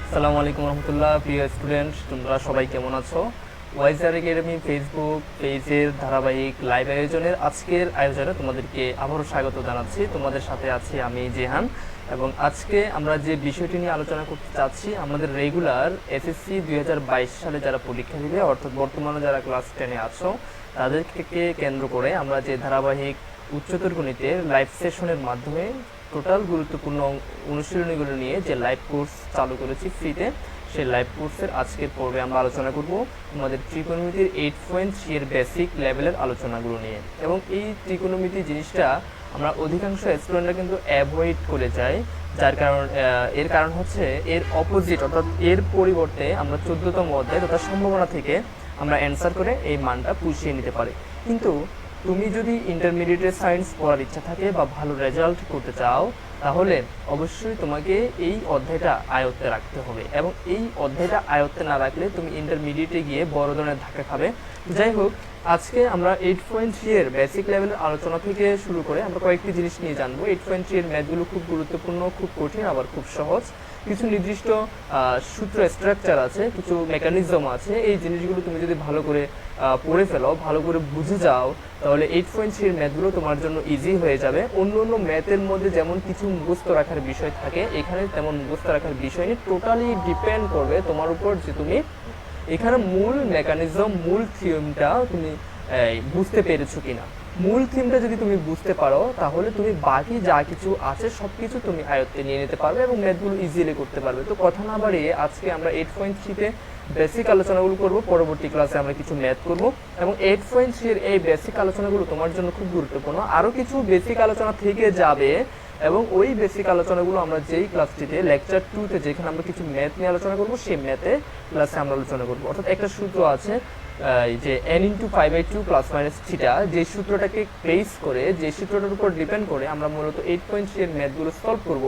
আসসালামু আলাইকুম রহমতুল্লাহ। প্রিয় স্টুডেন্ট, তোমরা সবাই কেমন আছো? ওয়াইজার একাডেমি ফেসবুক পেজের ধারাবাহিক লাইভ আয়োজনের আজকের আয়োজনে তোমাদেরকে আবারও স্বাগত জানাচ্ছি। তোমাদের সাথে আছি আমি জেহান, এবং আজকে আমরা যে বিষয়টি নিয়ে আলোচনা করতে চাচ্ছি, আমাদের রেগুলার এসএসসি 2022 সালে যারা পরীক্ষা দিবে, অর্থাৎ বর্তমানে যারা ক্লাস 10-এ আছো, তাদেরকে কেন্দ্র করে আমরা যে ধারাবাহিক উচ্চতর গণিতের লাইভ সেশনের মাধ্যমে টোটাল গুরুত্বপূর্ণ অনুশীলনীগুলো নিয়ে যে লাইভ কোর্স চালু করেছি ফ্রিতে, সেই লাইভ কোর্সের আজকের পর্বে আমরা আলোচনা করব আমাদের ত্রিকোণমিতির 8.3 এর বেসিক লেভেলের আলোচনাগুলো নিয়ে। এবং এই ত্রিকোণমিতি জিনিসটা আমরা অধিকাংশ স্টুডেন্টরা কিন্তু অ্যাভয়েড করে যায়, এর কারণ হচ্ছে এর অপোজিট, অর্থাৎ এর পরিবর্তে আমরা 14তম অধ্যায় তথা সম্ভাবনা থেকে আমরা অ্যান্সার করে এই মানটা পুষিয়ে নিতে পারি। কিন্তু তুমি যদি ইন্টারমিডিয়েটের সায়েন্স পড়ার ইচ্ছা থাকে বা ভালো রেজাল্ট করতে চাও, তাহলে অবশ্যই তোমাকে এই অধ্যায়টা আয়ত্তে রাখতে হবে, এবং এই অধ্যায়টা আয়ত্তে না রাখলে তুমি ইন্টারমিডিয়েটে গিয়ে বড় ধরনের ধাক্কা খাবে। যাই হোক, আজকে আমরা 8.3 এর বেসিক লেভেলের আলোচনা থেকে শুরু করে আমরা কয়েকটি জিনিস নিয়ে জানবো। 8.3 এর ম্যাথগুলো খুব গুরুত্বপূর্ণ, খুব কঠিন, আবার খুব সহজ। কিছু নির্দিষ্ট সূত্র স্ট্রাকচার আছে, কিছু মেকানিজম আছে। এই জিনিসগুলো তুমি যদি ভালো করে পড়ে ফেলো, ভালো করে বুঝে যাও, তাহলে 8.3 এর ম্যাথগুলো তোমার জন্য ইজি হয়ে যাবে। অন্য অন্য ম্যাথের মধ্যে যেমন কিছু মুখস্থ রাখার বিষয় থাকে, এখানে তেমন মুখস্থ রাখার বিষয় নেই। টোটালি ডিপেন্ড করবে তোমার উপর যে তুমি এখানে মূল মেকানিজম, মূল থিওরিটা তুমি বুঝতে পেরেছো কিনা। মূল থিমটা যদি তুমি বুঝতে পারো, তাহলে তুমি বাকি যা কিছু আছে সব কিছু তুমি আয়ত্তে নিয়ে নিতে পারবে এবং ম্যাথগুলো ইজিলি করতে পারবে। তো কথা না বাড়িয়ে আজকে আমরা 8.3-তে বেসিক আলোচনাগুলো করব, পরবর্তী ক্লাসে আমরা কিছু ম্যাথ করব। এবং 8.3 এর এই বেসিক আলোচনাগুলো তোমার জন্য খুব গুরুত্বপূর্ণ। আরও কিছু বেসিক আলোচনা থেকে যাবে, এবং ওই বেসিক আলোচনাগুলো আমরা যেই ক্লাসটিতে লেকচার 2-তে যেখানে আমরা কিছু ম্যাথ নিয়ে আলোচনা করব, সেই ম্যাথে ক্লাসে আমরা আলোচনা করব। অর্থাৎ একটা সূত্র আছে যে n × 5/2 ± থিটা, যে সূত্রটাকে বেস করে, যে সূত্রটার উপর ডিপেন্ড করে আমরা মূলত 8.3 এর ম্যাথগুলো সলভ করব।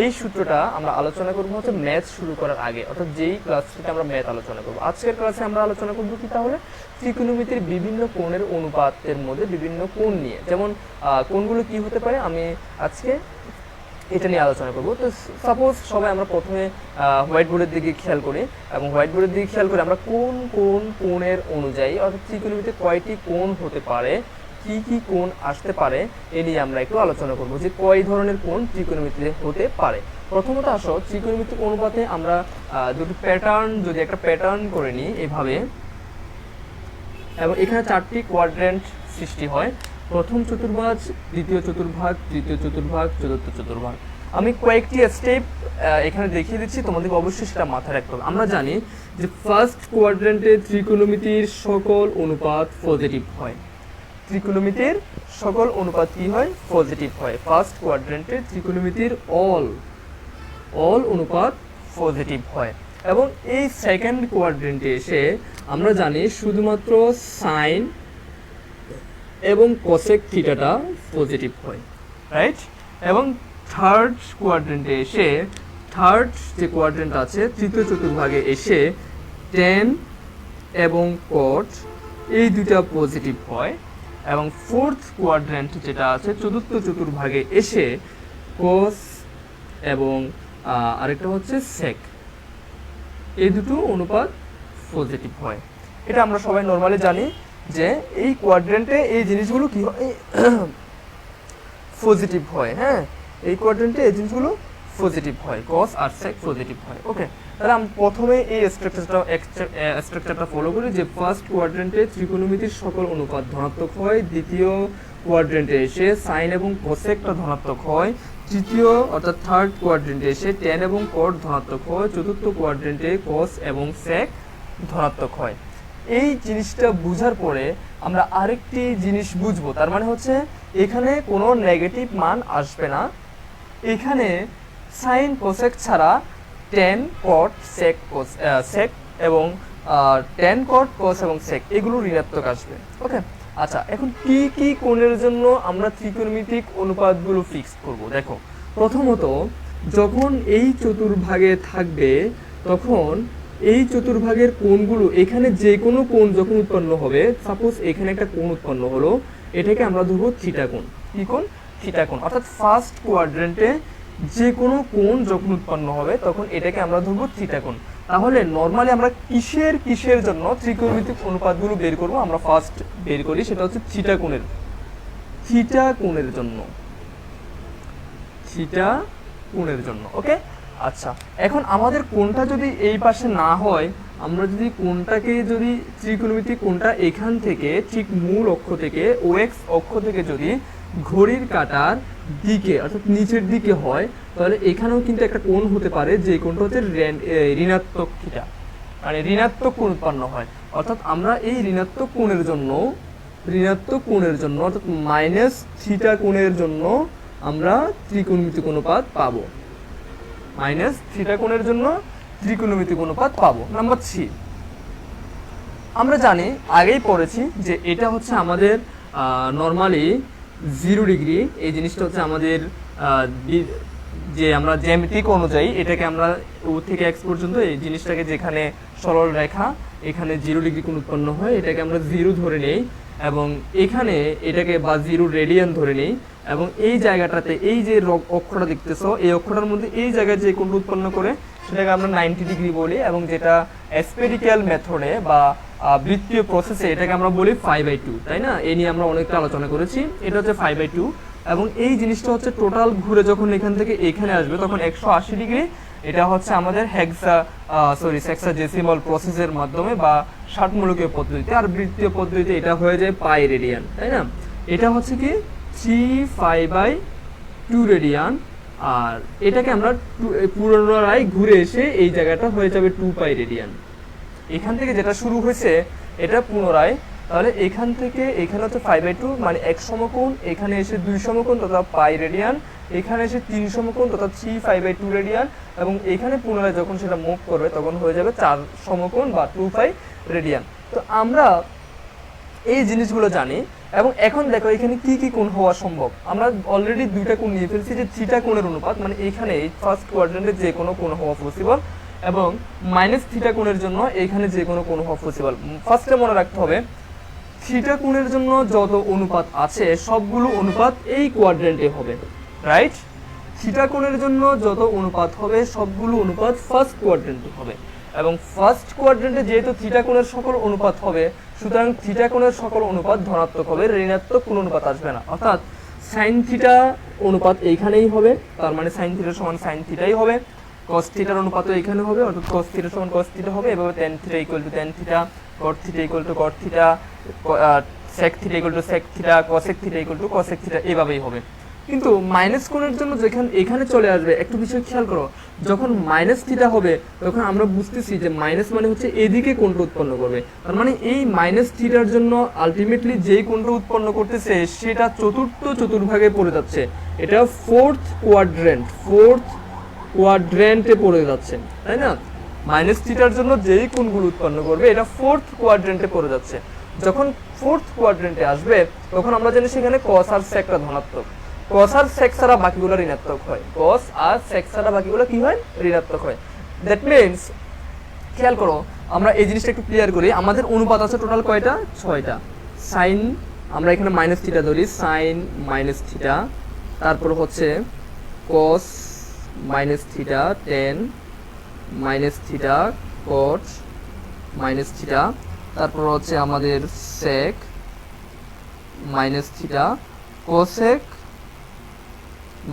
এই সূত্রটা আমরা আলোচনা করব হচ্ছে ম্যাথ শুরু করার আগে, অর্থাৎ যেই ক্লাসটিতে আমরা ম্যাথ আলোচনা করব। আজকের ক্লাসে আমরা আলোচনা করব কি তাহলে? ত্রিকোণমিতির বিভিন্ন কোণের অনুপাতের মধ্যে বিভিন্ন কোণ নিয়ে। যেমন কোণগুলো কি হতে পারে, আমি আজকে এটা নিয়ে আলোচনা করব। তো সাপোজ সবাই আমরা প্রথমে হোয়াইট বোর্ডের দিকে খেয়াল করি, এবং হোয়াইট বোর্ডের দিকে খেয়াল করে আমরা কোন কোন কোণের অনুযায়ী, অর্থাৎ ত্রিকোণমিতিতে কয়টি কোণ হতে পারে, কি কি কোণ আসতে পারে, এ নিয়ে আমরা একটু আলোচনা করব যে কয় ধরনের কোণ ত্রিকোণমিতিতে হতে পারে। প্রথমত আসো, ত্রিকোণমিতিক অনুপাতে আমরা দুটো প্যাটার্ন, যদি একটা প্যাটার্ন করে নিই এভাবে, এবং এখানে 4টি কোয়াড্রেন্ট সৃষ্টি হয়। প্রথম চতুর্ভাগ, দ্বিতীয় চতুর্ভাগ, তৃতীয় চতুর্ভাগ, চতুর্থ চতুর্ভাগ। আমি কয়েকটি স্টেপ এখানে দেখিয়ে দিচ্ছি, তোমাদেরকে অবশ্যই সেটা মাথায় রাখতে হবে। আমরা জানি যে ফার্স্ট কোয়াড্রেন্টে ত্রিকোণমিতির সকল অনুপাত পজিটিভ হয়। ত্রিকোণমিতির সকল অনুপাত কি হয়? পজিটিভ হয়। ফার্স্ট কোয়াড্রেন্টে ত্রিকোণমিতির অল অনুপাত পজিটিভ হয়। এবং এই সেকেন্ড কোয়াড্রেন্টে এসে আমরা জানি শুধুমাত্র সাইন এবং কোসেক থিটাটা পজিটিভ হয়, রাইট? এবং থার্ড কোয়াড্রেন্টে এসে, থার্ড যে কোয়াড্রেন্ট আছে, তৃতীয় চতুর্ভাগে এসে টেন এবং কট এই দুটা পজিটিভ হয়। এবং ফোর্থ কোয়াড্রেন্ট যেটা আছে, চতুর্থ চতুর্ভাগে এসে কোস এবং আরেকটা হচ্ছে সেক, এই দুটো অনুপাত পজিটিভ হয়। এটা আমরা সবাই নর্মালি জানি যে এই কোয়াড্রেন্টে এই জিনিসগুলো কি হয়? পজিটিভ হয়। হ্যাঁ, এই কোয়াড্রেন্টে এই জিনিসগুলো পজিটিভ হয়, কস আর সেক পজিটিভ হয়। ওকে, তাহলে আমরা প্রথমে এই স্ট্রাকচারটা ফলো করি যে ফার্স্ট কোয়াড্রেন্টে ত্রিকোণমিতির সকল অনুপাত ধনাত্মক হয়, দ্বিতীয় কোয়াড্রেন্টে এসে সাইন এবং কোসেকটা ধনাত্মক হয়, তৃতীয় অর্থাৎ থার্ড কোয়াড্রেন্টে এসে টেন এবং কট ধনাত্মক হয়, চতুর্থ কোয়াড্রেন্টে কস এবং সেক ধনাত্মক হয়। এই জিনিসটা বুঝার পরে আমরা আরেকটি জিনিস বুঝবো, তার মানে হচ্ছে এখানে কোনো নেগেটিভ মান আসবে না। এখানে সাইন কোসেক ছাড়া টেন কট সেক এবং টেন কট কস এবং সেক এগুলো ঋণাত্মক আসবে। ওকে, আচ্ছা, এখন কি কি কোণের জন্য আমরা ত্রিকোণমিতিক অনুপাতগুলো ফিক্স করব? দেখো, প্রথমত যখন এই চতুর্ভাগে থাকবে, তখন এই চতুর্ভাগের কোণগুলো, এখানে যে কোনো কোণ যখন উৎপন্ন হবে, সাপোজ এখানে একটা কোণ উৎপন্ন হলো, এটাকে আমরা ধরবো থিটা কোণ। কি কোণ? থিটা কোণ। অর্থাৎ ফার্স্ট কোয়াড্রেন্টে যে কোনো কোণ যখন উৎপন্ন হবে তখন এটাকে আমরা ধরবো থিটা কোণ। তাহলে নর্মালি আমরা কিসের জন্য ত্রিকোণমিতিক অনুপাতগুলো বের করব? আমরা ফার্স্ট বের করি, সেটা হচ্ছে থিটা কোণের জন্য, থিটা কোণের জন্য। ওকে, আচ্ছা, এখন আমাদের কোণটা যদি এই পাশে না হয়, আমরা যদি কোণটাকে যদি ত্রিকোণমিতিক কোণটা এখান থেকে ঠিক মূল অক্ষ থেকে ওএক্স অক্ষ থেকে যদি ঘড়ির কাঁটার দিকে অর্থাৎ নিচের দিকে হয়, তাহলে এখানেও কিন্তু একটা কোণ হতে পারে, যে কোণটা হচ্ছে ঋণাত্মক থিটা, মানে ঋণাত্মক কোণ উৎপন্ন হয়। অর্থাৎ আমরা এই ঋণাত্মক কোণের জন্য অর্থাৎ মাইনাস থিটা কোণের জন্য আমরা ত্রিকোণমিতিক অনুপাত পাবো, মাইনাস থিটা কোণের জন্য ত্রিকোণমিতিক অনুপাত পাবো। নাম্বার 3, আমরা জানি আগেই পড়েছি যে এটা হচ্ছে আমাদের নর্মালি 0 ডিগ্রি। এই জিনিসটা হচ্ছে আমাদের যে আমরা জ্যামিতিক অনুযায়ী এটাকে আমরা ও থেকে এক্স পর্যন্ত এই জিনিসটাকে যেখানে সরল রেখা এখানে 0 ডিগ্রি কোণ উৎপন্ন হয়, এটাকে আমরা 0 ধরে নেই এবং এখানে এটাকে বা 0 রেডিয়ান ধরে নেই এবং এই জায়গাটাতে এই যে অক্ষটা দেখতেছো এই অক্ষটার মধ্যে এই জায়গায় যে কোণটা উৎপন্ন করে সেটাকে আমরা 90 ডিগ্রি বলি এবং যেটা স্পেরিক্যাল মেথডে বা বৃত্তীয় প্রসেসে এটাকে আমরা বলি 5/2, তাই না? এই নিয়ে আমরা অনেকটা আলোচনা করেছি। এটা হচ্ছে 5/2 এবং এই জিনিসটা হচ্ছে টোটাল ঘুরে যখন এখান থেকে এখানে আসবে তখন 180 ডিগ্রি। এটা হচ্ছে আমাদের সেক্সাডেসিমাল প্রসেসের মাধ্যমে বা ষাটমূলকীয় পদ্ধতিতে, আর বৃত্তীয় পদ্ধতিতে এটা হয়ে যায় পাই রেডিয়ান, তাই না? এটা হচ্ছে কি 3π/2 রেডিয়ান, আর এটাকে আমরা পুনরায় ঘুরে এসে এই জায়গাটা হয়ে যাবে 2π রেডিয়ান। এখান থেকে যেটা শুরু হয়েছে এটা পুনরায়, তাহলে এখান থেকে এখানে হচ্ছে 5/2 মানে 1 সমকোণ, এখানে এসে 2 সমকোণ তথা পাই রেডিয়ান, এখানে এসে 3 সমকোণ তথা 3π/2 রেডিয়ান এবং এখানে পুনরায় যখন সেটা মুভ করবে তখন হয়ে যাবে 4 সমকোণ বা 2π রেডিয়ান। তো আমরা এই জিনিসগুলো জানি এবং এখন দেখো এখানে কি কি কোণ হওয়া সম্ভব। আমরা অলরেডি দুইটা কোণ নিয়ে ফেলছি, যে থিটা কোণের অনুপাত মানে এখানে ফার্স্ট কোয়াড্রেন্টে যে কোনো কোণ হওয়া পসিবল এবং মাইনাস থিটা কোণের জন্য এখানে যে কোনো কোণ হওয়া পসিবল। ফার্স্টে মনে রাখতে হবে থিটা কোণের জন্য যত অনুপাত আছে সবগুলো অনুপাত এই কোয়াড্রেন্টে হবে, রাইট? থিটা কোণের জন্য যত অনুপাত হবে সবগুলো অনুপাত ফার্স্ট কোয়াড্রেন্টে হবে এবং ফার্স্ট কোয়াড্রেন্টে যেহেতু থিটা কোণের সকল অনুপাত হবে সুতরাং থিটা কোণের সকল অনুপাত ধনাত্মক হবে, ঋণাত্মক কোনো অনুপাত আসবে না। অর্থাৎ সাইন থিটা অনুপাত এইখানেই হবে, তার মানে সাইন থিটা সমান সাইন থিটাই হবে, কস থিটার অনুপাতও এখানে হবে অর্থাৎ কস থিটা সমান কস থিটা হবে, এভাবে tan theta equal to tan theta, cot theta equal to cot theta, sec theta equal to sec theta, cosec theta equal to cosec theta, এভাবেই হবে। কিন্তু মাইনাস কোণের জন্য যেখানে এখানে চলে আসবে একটু বিষয় খেয়াল করো, যখন মাইনাস থিটা হবে তখন আমরা বুঝতেছি যে মাইনাস মানে হচ্ছে এদিকে কোণটা উৎপন্ন করবে, তার মানে এই মাইনাস থিটার জন্য আলটিমেটলি যেই কোণটা উৎপন্ন করতেছে সেটা চতুর্ভাগে পড়ে যাচ্ছে, এটা ফোর্থ কোয়াড্রেন্টে পড়ে যাচ্ছে, তাই না? মাইনাস থিটার জন্য যেই কোণগুলো উৎপন্ন করবে এটা ফোর্থ কোয়াড্রেন্টে পড়ে যাচ্ছে। যখন ফোর্থ কোয়াড্রেন্টে আসবে তখন আমরা জানি সেখানে কস আর সেকটা ধনাত্মক, কস আর সেক ছাড়া বাকিগুলো ঋণাত্মক হয়, কস আর সেক ছাড়া বাকিগুলো কি হয়? ঋণাত্মক হয়। দ্যাট মিনস খেয়াল করো, আমরা এই জিনিসটা একটু ক্লিয়ার করি, আমাদের অনুপাত আছে টোটাল কয়টা? 6টা। সাইন আমরা এখানে মাইনাস থিটা ধরি, সাইন মাইনাস থিটা, তারপর হচ্ছে cos minus theta, tan minus theta, cot minus theta, তারপর হচ্ছে আমাদের sec minus theta, cosec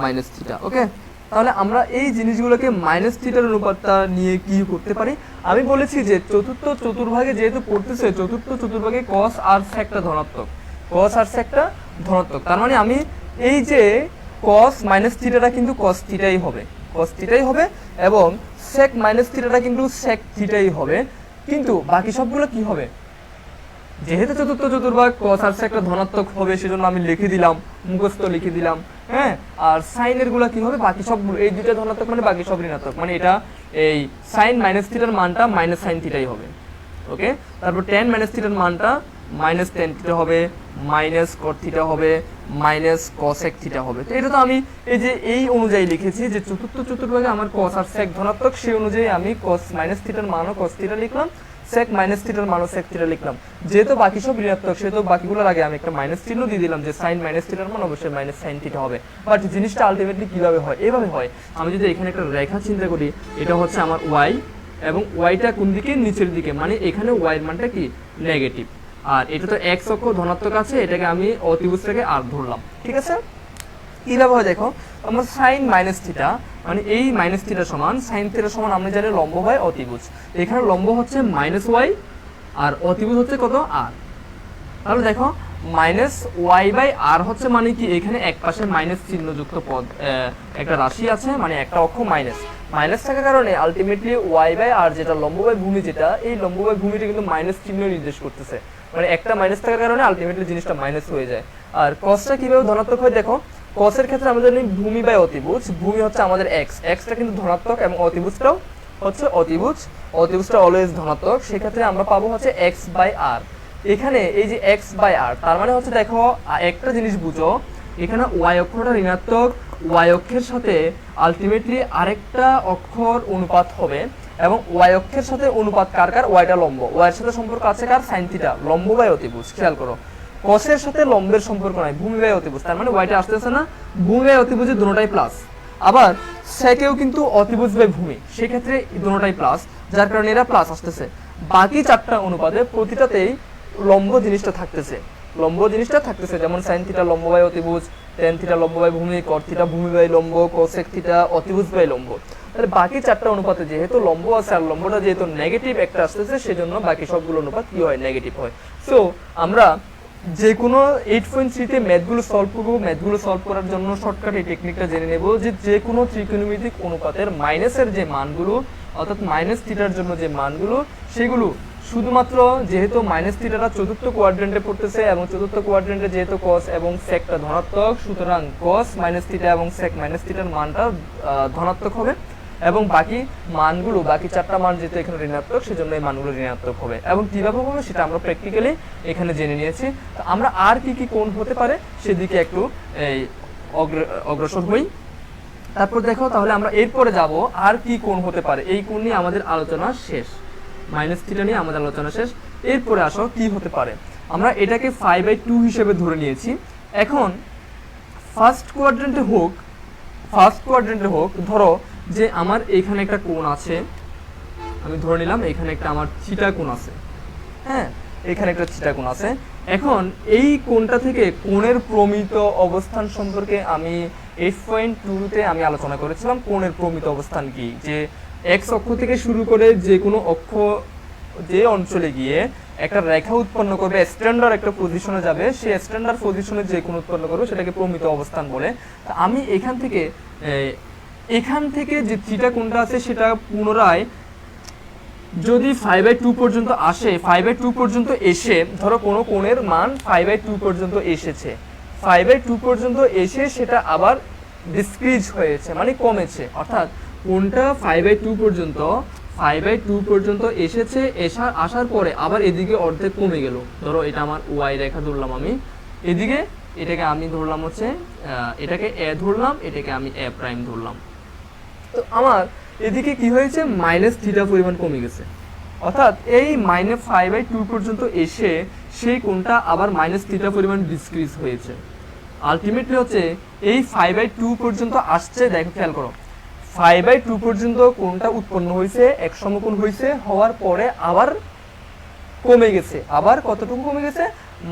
minus theta. Okay, তাহলে আমরা এই জিনিসগুলোকে মাইনাস থিটার অনুপাতটা নিয়ে কি করতে পারি? আমি বলেছি যে চতুর্থ চতুর্ভাগে যেহেতু পড়তেছে চতুর্থ চতুর্ভাগে কস আর সেকটা ধনাত্মক, কস আর সেকটা ধনাত্মক, তার মানে আমি এই যে কস মাইনাস থিটাটা কিন্তু কস থিটাই হবে, কস থিটাই হবে এবং সেক মাইনাস থিটাটা কিন্তু সেক থিটাই হবে। কিন্তু বাকি সবগুলো কি হবে? যেহেতু চতুর্থ চতুর্ভাগ কস আর সেকটা ধনাত্মক হবে সেজন্য আমি লিখে দিলাম, মুখস্থ লিখে দিলাম, হ্যাঁ। আর সাইনের গুলা কি হবে? বাকি সবগুলো, এই দুইটা ধনাত্মক মানে বাকি সব ঋণাত্মক, মানে এটা এই সাইন মাইনাস থিটার মানটা মাইনাস সাইন থিটাই হবে। ওকে, তারপর টেন মাইনাস থিটার মানটা মাইনাস টেন থিটা হবে, মাইনাস কট থিটা হবে, মাইনাস কসেক থিটা হবে। তো এটা তো আমি এই যে এই অনুযায়ী লিখেছি যে চতুর্থ চতুর্ভাগে আমার কস আর সেক ধনাত্মক, সেই অনুযায়ী আমি কস মাইনাস থিটার মানও কস থিটা লিখলাম, sec মাইনাস থিটার মানও sec থিটা লিখলাম। যেহেতু বাকি সব ঋণাত্মক সেহেতু বাকিগুলোর আগে আমি একটা মাইনাস চিহ্ন দিয়ে দিলাম যে sin মাইনাস থিটার মান অবশ্যই মাইনাস sin থিটা হবে। বাট জিনিসটা আলটিমেটলি কিভাবে হয়, এভাবে হয়। আমি যদি এখানে একটা রেখা চিন্তা করি, এটা হচ্ছে আমার y এবং ওয়াইটা কোন দিকে, নিচের দিকে, মানে এখানে ওয়াই এর মানটা কি নেগেটিভ, আর এটা তো x অক্ষ ধনাত্মক আছে, এটাকে আমি অতিভুজটাকে r ধরলাম। ঠিক আছে, কিভাবে হয় দেখো, আমরা sin মাইনাস থিটা মানে এই মাইনাস থিটা সমান sin থিটা সমান আমরা জানি লম্ব বাই অতিভুজ। এখানে লম্ব হচ্ছে মাইনাস ওয়াই আর অতিভুজ হচ্ছে কত r। তাহলে দেখো মাইনাস ওয়াই বাই আর হচ্ছে মানে কি, এখানে এক পাশে মাইনাস চিহ্নযুক্ত পদ একটা রাশি আছে, মানে একটা অক্ষ মাইনাস মাইনাস থাকার কারণে আলটিমেটলি ওয়াই বাই আর যেটা লম্ব বাই ভূমি, যেটা এই লম্ব বাই ভূমিটা কিন্তু মাইনাস চিহ্ন নির্দেশ করতেছে, মানে একটা মাইনাস থাকার কারণে আলটিমেটলি জিনিসটা মাইনাস হয়ে যায়। আর কসটা কিভাবে ধনাত্মক হয় দেখো, কসের ক্ষেত্রে আমরা জানি ভূমি বাই অতিভুজ, ভূমি হচ্ছে আমাদের এক্স, এক্সটা কিন্তু ধনাত্মক এবং অতিভুজটাও হচ্ছে অতিভুজ, অতিভুজটা অলওয়েজ ধনাত্মক, সেক্ষেত্রে আমরা পাবো হচ্ছে এক্স বাই আর। এখানে এই যে এক্স বাই আর, তার মানে হচ্ছে দেখো একটা জিনিস বুঝো, এখানে ওয়াই অক্ষটা ঋণাত্মক, ওয়াই অক্ষের সাথে আলটিমেটলি আরেকটা অক্ষর অনুপাত হবে, এবং ওয়াই অক্ষের সাথে অনুপাত কার কার, ওয়াইটা লম্ব, ওয়াইয়ের সাথে সম্পর্ক আছে কার, সাইন থিটা, লম্ব বাই অতিভুজ। খেয়াল করো কসের সাথে লম্বের সম্পর্ক নাই, ভূমি বাই অতিভুজ, তার মানে ওয়াইটা আসতেছে না, ভূমি বাই অতিভুজে দুটোটাই প্লাস। আবার সেকেও কিন্তু অতিভুজ বাই ভূমি, সেক্ষেত্রে দুটোটাই প্লাস, যার কারণে এরা প্লাস আসতেছে। বাকি চারটা অনুপাতে প্রতিটাতেই লম্ব জিনিসটা থাকতেছে, লম্ব জিনিসটা থাকতেছে, যেমন সাইন থিটা লম্ব বাই অতিভুজ, টেন থিটা লম্ব বাই ভূমি, কট থিটা ভূমি বাই লম্ব, কোসেক থিটা অতিভুজ বাই লম্ব। তাহলে বাকি চারটা অনুপাতে যেহেতু লম্ব আছে আর লম্বটা যেহেতু নেগেটিভ একটা আসতেছে, সেজন্য বাকি সবগুলো অনুপাত কি হয়, নেগেটিভ হয়। সো আমরা যে কোনো 8.3 তে ম্যাথগুলো সলভ করবো, ম্যাথগুলো সলভ করার জন্য শর্টকাট এই টেকনিকটা জেনে নেব যে কোনো ত্রিকোণমিতিক অনুপাতের মাইনাসের যে মানগুলো, অর্থাৎ মাইনাস থিটার জন্য যে মানগুলো, সেগুলো শুধুমাত্র যেহেতু মাইনাস থিটাটা চতুর্থ কোয়াড্রেন্টে পড়তেছে এবং চতুর্থ কোয়াড্রেন্টে যেহেতু কস এবং সেকটা ধনাত্মক, সুতরাং কস মাইনাস থিটা এবং সেক মাইনাস থিটার মানটা ধনাত্মক হবে, এবং বাকি মানগুলো, বাকি চারটা মান যেহেতু এখানে ঋণাত্মক, সেজন্য এই মানগুলো ঋণাত্মক হবে। এবং কিভাবে হবে সেটা আমরা প্র্যাকটিক্যালি এখানে জেনে নিয়েছি। তো আমরা আর কি কি কোণ হতে পারে সেদিকে একটু অগ্রসর হই। তারপর দেখো তাহলে আমরা এরপরে যাব আর কি কোণ হতে পারে, এই কোণ নিয়ে আমাদের আলোচনা শেষ, মাইনাস থিটা নিয়ে আমাদের আলোচনা শেষ। এরপরে আসো কি হতে পারে, আমরা এটাকে 5/2 হিসেবে ধরে নিয়েছি। এখন ফার্স্ট কোয়াড্রেন্টে হোক, ধরো যে আমার এখানে একটা কোণ আছে, আমি ধরে নিলাম এখানে একটা আমার থিটা কোণ আছে, হ্যাঁ এখানে একটা থিটা কোণ আছে। এখন এই কোণটা থেকে কোণের প্রমিত অবস্থান সম্পর্কে আমি 8.2 তে আমি আলোচনা করেছিলাম। কোণের প্রমিত অবস্থান কি, যে এক্স অক্ষ থেকে শুরু করে যে কোনো অক্ষ যে অঞ্চলে গিয়ে একটা রেখা উৎপন্ন করবে, স্ট্যান্ডার্ড একটা পজিশনে যাবে, সেই স্ট্যান্ডার্ড পজিশনে যে কোণ উৎপন্ন করবে সেটাকে প্রমিত অবস্থান বলে। আমি এখান থেকে যে থিটা কোণটা আছে সেটা পুনরায় যদি 5/2 পর্যন্ত আসে, 5/2 পর্যন্ত এসে, ধরো কোনো কোণের মান 5/2 পর্যন্ত এসেছে, 5/2 পর্যন্ত এসে সেটা আবার ডিক্রিজ হয়েছে মানে কমেছে, অর্থাৎ কোণটা 5/2 পর্যন্ত এসেছে, আসার পরে আবার এদিকে অর্ধেক কমে গেল। ধরো এটা আমার ওয়াই রেখা ধরলাম আমি, এদিকে এটাকে আমি ধরলাম হচ্ছে এটাকে এ ধরলাম, এটাকে আমি এ প্রাইম ধরলাম। তো আমার এদিকে কি হয়েছে, মাইনাস থিটা পরিমাণ কমে গেছে, অর্থাৎ এই -5/2 পর্যন্ত এসে সেই কোণটা আবার মাইনাস থিটা পরিমাণ ডিক্রিজ হয়েছে। আলটিমেটলি হচ্ছে এই 5/2 পর্যন্ত আসছে, দেখো খেয়াল করো 5/2 পর্যন্ত কোণটা উৎপন্ন হয়েছে, এক সমকোণ হয়েছে, হওয়ার পরে আবার কমে গেছে, আবার কতটুকু কমে গেছে,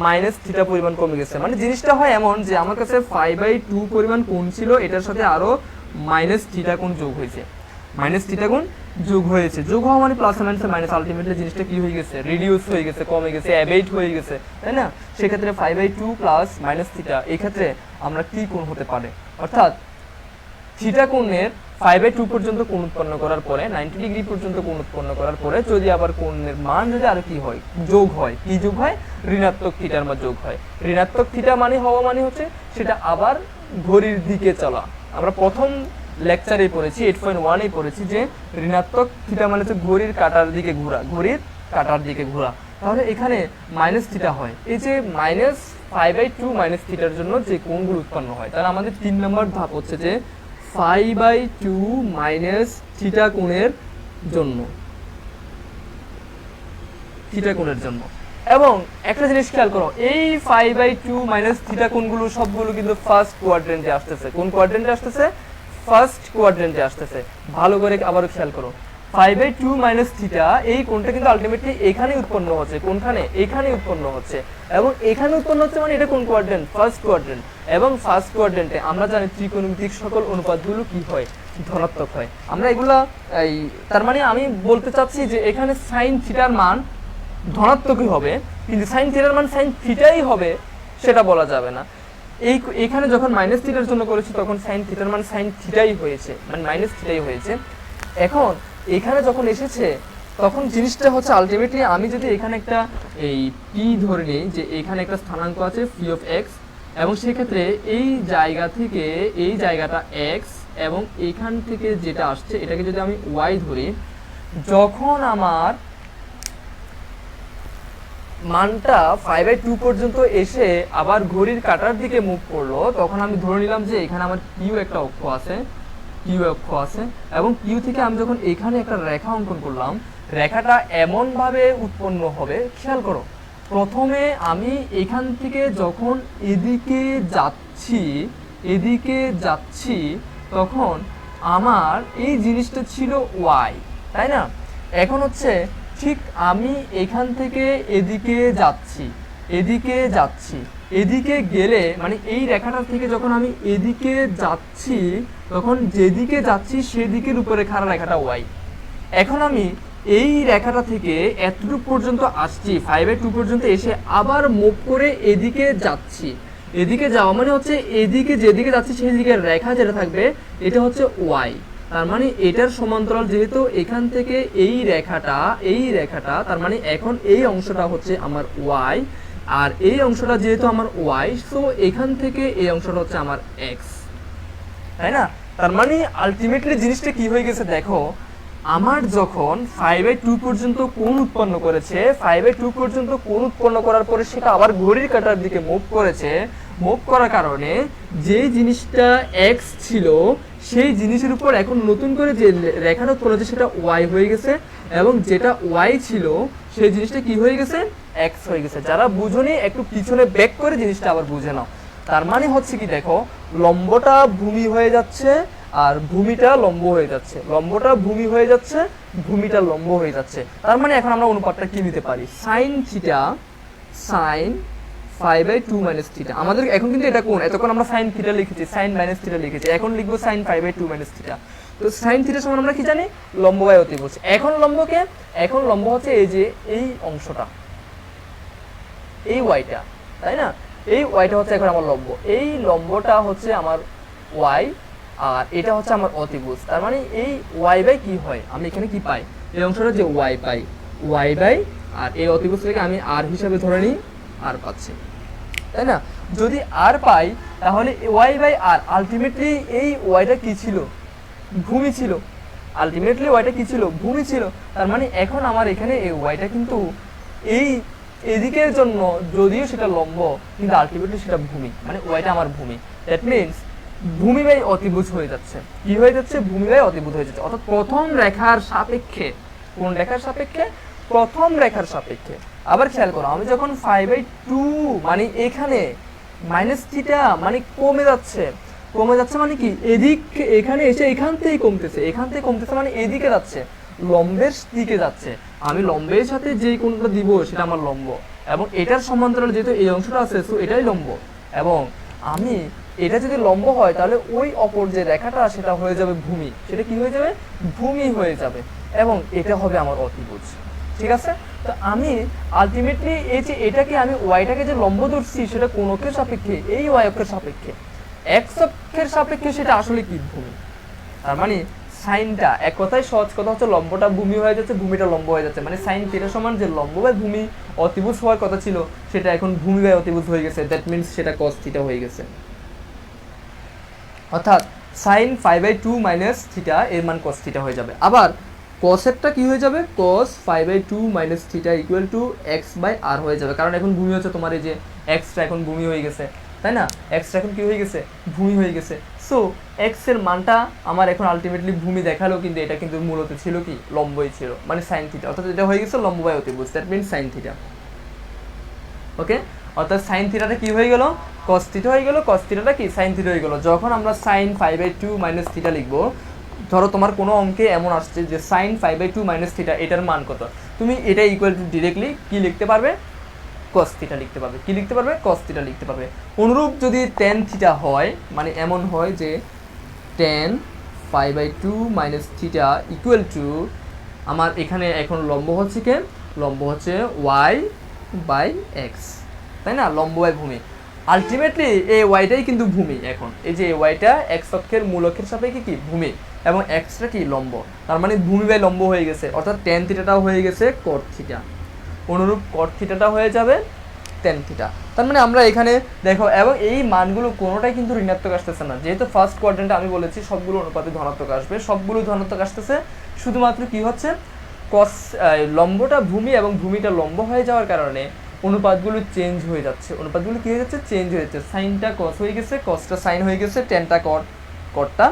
মাইনাস থিটা পরিমাণ কমে গেছে। মানে জিনিসটা হয় এমন যে আমার কাছে 5/2 পরিমাণ কোণ ছিল, এটার সাথে আরো মাইনাস থিটা কোণ যোগ হয়েছে, যোগ হওয়া মানে প্লাস মাইনাস মাইনাস, আলটিমেটলি জিনিসটা কি হয়ে গেছে, রিডিউস হয়ে গেছে, কমে গেছে, অ্যাবেট হয়ে গেছে, তাই না? সেক্ষেত্রে 5/2 প্লাস মাইনাস থিটা, এই ক্ষেত্রে আমরা কি কোণ হতে পারে, অর্থাৎ থিটা কোণের 5/2 পর্যন্ত কোণ উৎপন্ন করার পরে 90 ডিগ্রি পর্যন্ত কোণ উৎপন্ন করার পরে যদি আবার কোণের মান যদি আর কি হয়, যোগ হয়, কি যোগ হয়, ঋণাত্মক থিটার মান যোগ হয়। ঋণাত্মক থিটা মানে হওয়া মানে হচ্ছে সেটা আবার ঘড়ির দিকে চলা। আমরা প্রথম লেকচারে পড়েছি 8.1 পড়েছি যে ঋণাত্মক থিটা মানে হচ্ছে ঘড়ির কাঁটার দিকে ঘোরা, তাহলে এখানে মাইনাস থিটা হয়। এই যে -5/2 মাইনাস থিটার জন্য যে কোণগুলো উৎপন্ন হয়, তাহলে আমাদের 3 নম্বর ধাপ হচ্ছে যে 5/2 মাইনাস থিটা কোণের জন্য থিটা কোণের জন্য। এবং একটা জিনিস খেয়াল করো, এই 5/2 মাইনাস থিটা কোণগুলো সবগুলো কিন্তু ফার্স্ট কোয়াড্রেন্টে আসতেছে। কোন কোয়াড্রেন্টে আসতেছে? ফার্স্ট কোয়াড্রেন্টে আসতেছে। ভালো করে আবারও খেয়াল করো, 5/2 মাইনাস থিটা এই কোণটা কিন্তু আলটিমেটলি এখানে উৎপন্ন হচ্ছে। কোনখানে? এখানে উৎপন্ন হচ্ছে। এবং এখানে উৎপন্ন হচ্ছে মানে এটা কোন কোয়াড্রেন্ট? First quadrant. এবং ফার্স্ট কোয়াড্রেন্টে আমরা জানি ত্রিকোণমিতিক সকল অনুপাতগুলো কি হয়? ধনাত্মক হয়। আমরা এগুলা তার মানে আমি বলতে চাচ্ছি যে এখানে সাইন থিটার মান ধনাত্মকই হবে, কিন্তু সাইন থিটার মান সাইন থিটাই হবে সেটা বলা যাবে না। এখানে যখন মাইনাস থিটার জন্য করেছি তখন সাইন থিটার মান সাইন থিটাই হয়েছে, মানে মাইনাস থিটাই হয়েছে। এখন এখানে যখন এসেছে তখন জিনিসটা হচ্ছে আলটিমেটলি আমি যদি এখানে একটা এই পি ধরে নিই যে এখানে একটা স্থানাঙ্ক আছে ফি অফ এক্স, এবং সেক্ষেত্রে এই জায়গা থেকে এই জায়গাটা এক্স এবং এখান থেকে যেটা আসছে এটাকে যদি আমি ওয়াই ধরি, যখন আমার মানটা 5/2 পর্যন্ত এসে আবার ঘড়ির কাঁটার দিকে মুভ করলো, তখন আমি ধরে নিলাম যে এখানে আমার কিউ একটা অক্ষ আছে, কিউ অক্ষ আছে, এবং কিউ থেকে আমি যখন এখানে একটা রেখা অঙ্কন করলাম, রেখাটা এমনভাবে উৎপন্ন হবে, খেয়াল করো, প্রথমে আমি এখান থেকে যখন এদিকে যাচ্ছি তখন আমার এই জিনিসটা ছিল ওয়াই, তাই না? এখন হচ্ছে ঠিক আমি এখান থেকে এদিকে গেলে মানে এই রেখাটা থেকে যখন আমি এদিকে যাচ্ছি তখন যেদিকে যাচ্ছি সেদিকের উপরে খাড়া রেখাটা ওয়াই। এখন আমি এই রেখাটা থেকে এতটুকু পর্যন্ত আসছি, 5/2 পর্যন্ত এসে আবার মুভ করে এদিকে যাচ্ছি। এদিকে যাওয়া মানে হচ্ছে এদিকে যেদিকে যাচ্ছি সেই দিকের রেখা যেটা থাকবে এটা হচ্ছে ওয়াই। তার মানে এটার সমান্তরাল যেহেতু এখান থেকে এই রেখাটা তার মানে এখন এই অংশটা হচ্ছে আমার ওয়াই, আর এই অংশটা যেহেতু আমার ওয়াই, সো এখান থেকে এই অংশটা হচ্ছে আমার এক্স, তাই না? তার মানে আলটিমেটলি জিনিসটা কি হয়ে গেছে দেখো, আমার যখন 5/2 পর্যন্ত কোণ উৎপন্ন করেছে, 5/2 পর্যন্ত কোণ উৎপন্ন করার পরে সেটা আবার ঘড়ির কাঁটার দিকে মুভ করেছে, মুভ করার কারণে যে জিনিসটা এক্স ছিল সেই জিনিসের উপর এখন নতুন করে যে রেখাটা উৎপন্ন হচ্ছে সেটা ওয়াই হয়ে গেছে, এবং যেটা ওয়াই ছিল সেই জিনিসটা কি হয়ে গেছে? এক্স হয়ে গেছে। যারা বুঝোনি একটু পিছনে ব্যাক করে জিনিসটা আবার বুঝে নাও। তার মানে হচ্ছে কি দেখো, লম্বটা ভূমি হয়ে যাচ্ছে আর ভূমিটা লম্ব হয়ে যাচ্ছে, লম্বটা ভূমি হয়ে যাচ্ছে, ভূমিটা লম্ব হয়ে যাচ্ছে। তার মানে এখন আমরা অনুপাতটা কি নিতে পারি? Sine theta sine 5/2 minus theta. আমাদের এখন কিন্তু এটা কোন, এতক্ষণ আমরা সাইন থিটা লিখেছি, সাইন মাইনাস থিটা লিখেছি, এখন লিখবো সাইন 5/2 মাইনাস থিটা। তো সাইন থিটা সমান আমরা কি জানি? লম্ব বাই অতিভুজ। এখন লম্বকে, এখন লম্ব হচ্ছে এই যে এই অংশটা, এই ওয়াইটা, তাই না? এই ওয়াইটা হচ্ছে এখন আমার লম্ব, এই লম্বটা হচ্ছে আমার ওয়াই, আর এটা হচ্ছে আমার অতিভুজ। তার মানে এই ওয়াই বাই কি হয়, আমি এখানে কি পাই? এই অংশটা যে ওয়াই পাই, ওয়াই বাই, আর এই অতিভুজটাকে আমি আর হিসাবে ধরে নিই, আর পাচ্ছি, তাই না? যদি আর পাই তাহলে ওয়াই বাই আর, আলটিমেটলি এই ওয়াইটা কি ছিল? ভূমি ছিল। আলটিমেটলি ওয়াইটা কি ছিল? ভূমি ছিল। তার মানে এখন আমার এখানে এই ওয়াইটা কিন্তু এই এদিকের জন্য যদিও সেটা লম্ব, কিন্তু আলটিমেটলি সেটা ভূমি, মানে ওয়াইটা আমার ভূমি। দ্যাট মিনস ভূমি বাই অতিভুজ হয়ে যাচ্ছে। কি হয়ে যাচ্ছে? ভূমি বাই অতিভুজ হয়ে যাচ্ছে। অর্থাৎ প্রথম রেখার সাপেক্ষে, কোন রেখার সাপেক্ষে? প্রথম রেখার সাপেক্ষে। আবার খেয়াল করো, আমি যখন 5/2 মানে এখানে মাইনাস থিটা মানে কমে যাচ্ছে মানে কি এদিক, এখানে এসে এখান থেকে কমতেছে মানে এদিকে যাচ্ছে, লম্বের দিকে যাচ্ছে। আমি লম্বের সাথে যে কোণটা দিব সেটা আমার লম্ব, এবং এটার সমান্তরাল যেহেতু এই অংশটা আছে সো এটাই লম্ব, এবং আমি এটা যদি লম্ব হয় তাহলে ওই অপর যে রেখাটা সেটা হয়ে যাবে ভূমি, সেটা কি হয়ে যাবে? ভূমি হয়ে যাবে, এবং এটা হবে আমার অতিভুজ। ঠিক আছে? তো আমি আলটিমেটলি এই যে এটাকে আমি ওয়াইটাকে যে লম্ব ধরছি সেটা কোন অক্ষের সাপেক্ষে? এই ওয়াই অক্ষের সাপেক্ষে। এক্স অক্ষের সাপেক্ষে সেটা আসলে কি? ভূমি। তার মানে সাইনটা, এক কথায় সহজ কথা হচ্ছে লম্বটা ভূমি হয়ে যাচ্ছে, ভূমিটা লম্ব হয়ে যাচ্ছে, মানে সাইন থিটা সমান যে লম্ব বাই ভূমি অতিভুজ হওয়ার কথা ছিল সেটা এখন ভূমি বাই অতিভুজ হয়ে গেছে। দ্যাট মিনস সেটা cos থিটা হয়ে গেছে। অর্থাৎ সাইন 5/2 মাইনাস থিটা এর মান cos থিটা হয়ে যাবে। আবার cosেরটা কি হয়ে যাবে? cos 5/2 minus theta equal to x by r হয়ে যাবে, কারণ এখন ভূমি হচ্ছে তোমার এই যে এক্সটা এখন ভূমি হয়ে গেছে, তাই না? এক্সটা এখন কি হয়ে গেছে? ভূমি হয়ে গেছে। সো এক্স এর মানটা আমার এখন আলটিমেটলি ভূমি দেখালো, কিন্তু এটা কিন্তু মূলত ছিল কি লম্বই ছিল, মানে সাইন থিটা, অর্থাৎ এটা হয়ে গেছে লম্ব বাই অতিভুজ, দ্যাট মিনস সাইন থিটা। ওকে, অর্থাৎ সাইন থিটাটা কি হয়ে গেল, কস থিটা হয়ে গেল, কস থিটাটা কি সাইন থিটা হয়ে গেল। যখন আমরা সাইন 5/2 মাইনাস থিটা লিখবো, ধরো তোমার কোনো অঙ্কে এমন আসছে যে সাইন 5/2 মাইনাস থিটা, এটার মান কত, তুমি এটা ইকুয়াল টু ডিরেক্টলি কি লিখতে পারবে, কস থিটা লিখতে পারবে। কি লিখতে পারবে, কস থিটা লিখতে পারবে। অনুরূপ যদি টেন থিটা হয়, মানে এমন হয় যে ten 5/2 minus theta equal two, আমার এখানে এখন লম্ব হচ্ছে কে, লম্ব হচ্ছে ওয়াই বাই এক্স, তাই না, লম্ব বাই ভূমি। আলটিমেটলি এই ওয়াইটাই কিন্তু ভূমি। এখন এই যে ওয়াইটা এক্স অক্ষের মূল অক্ষের সাপেক্ষে কি ভূমি, এবং এক্সটা কি লম্ব, তার মানে ভূমি বাই লম্ব হয়ে গেছে, অর্থাৎ টেন থিটাটাও হয়ে গেছে কট থিটা। অনুরূপ কট থিটাটা হয়ে যাবে টেন থিটা। তার মানে আমরা এখানে দেখো, এবং এই মানগুলো কোনোটাই কিন্তু ঋণাত্মক আসতেছে না, যেহেতু ফার্স্ট কোয়াড্রেন্টে আমি বলেছি সবগুলো অনুপাতে ধনাত্মক আসবে, সবগুলো ধনাত্মক আসতেছে। শুধুমাত্র কি হচ্ছে, কস লম্বটা ভূমি এবং ভূমিটা লম্ব হয়ে যাওয়ার কারণে অনুপাতগুলো চেঞ্জ হয়ে যাচ্ছে। অনুপাতগুলো কী হয়ে যাচ্ছে, চেঞ্জ হয়ে যাচ্ছে। সাইনটা কস হয়ে গেছে, কসটা সাইন হয়ে গেছে, টেনটা কট, কটটা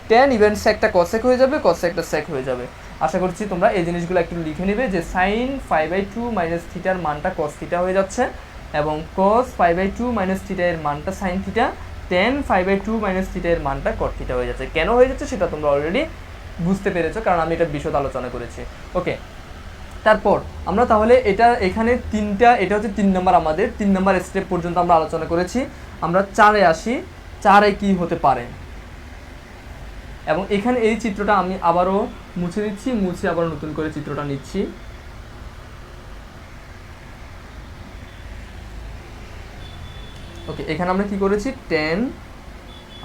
টেন, ইভেন সেকটা কসেক হয়ে যাবে, কসেকটা সেক হয়ে যাবে। আশা করছি তোমরা এই জিনিসগুলো একটু লিখে নেবে যে সাইন 5/2 মাইনাস থিটার মানটা কস থিটা হয়ে যাচ্ছে, এবং কস 5/2 মাইনাস থিটা এর মানটা sine theta, ten 5/2 minus theta এর মানটা কট থিটা হয়ে যাচ্ছে। কেন হয়ে যাচ্ছে সেটা তোমরা অলরেডি বুঝতে পেরেছো, কারণ আমি এটা বিশদ আলোচনা করেছি। ওকে, তারপর আমরা তাহলে এটা এখানে তিনটা, এটা হচ্ছে 3 নম্বর, আমাদের 3 নম্বর স্টেপ পর্যন্ত আমরা আলোচনা করেছি। আমরা 4-এ আসি, 4-এ কি হতে পারে। এবং এখানে এই চিত্রটা আমি আবারও মুছে দিচ্ছি, মুছে আবার নতুন করে চিত্রটা নিচ্ছি। ওকে, এখানে আমরা কি করেছি, 10,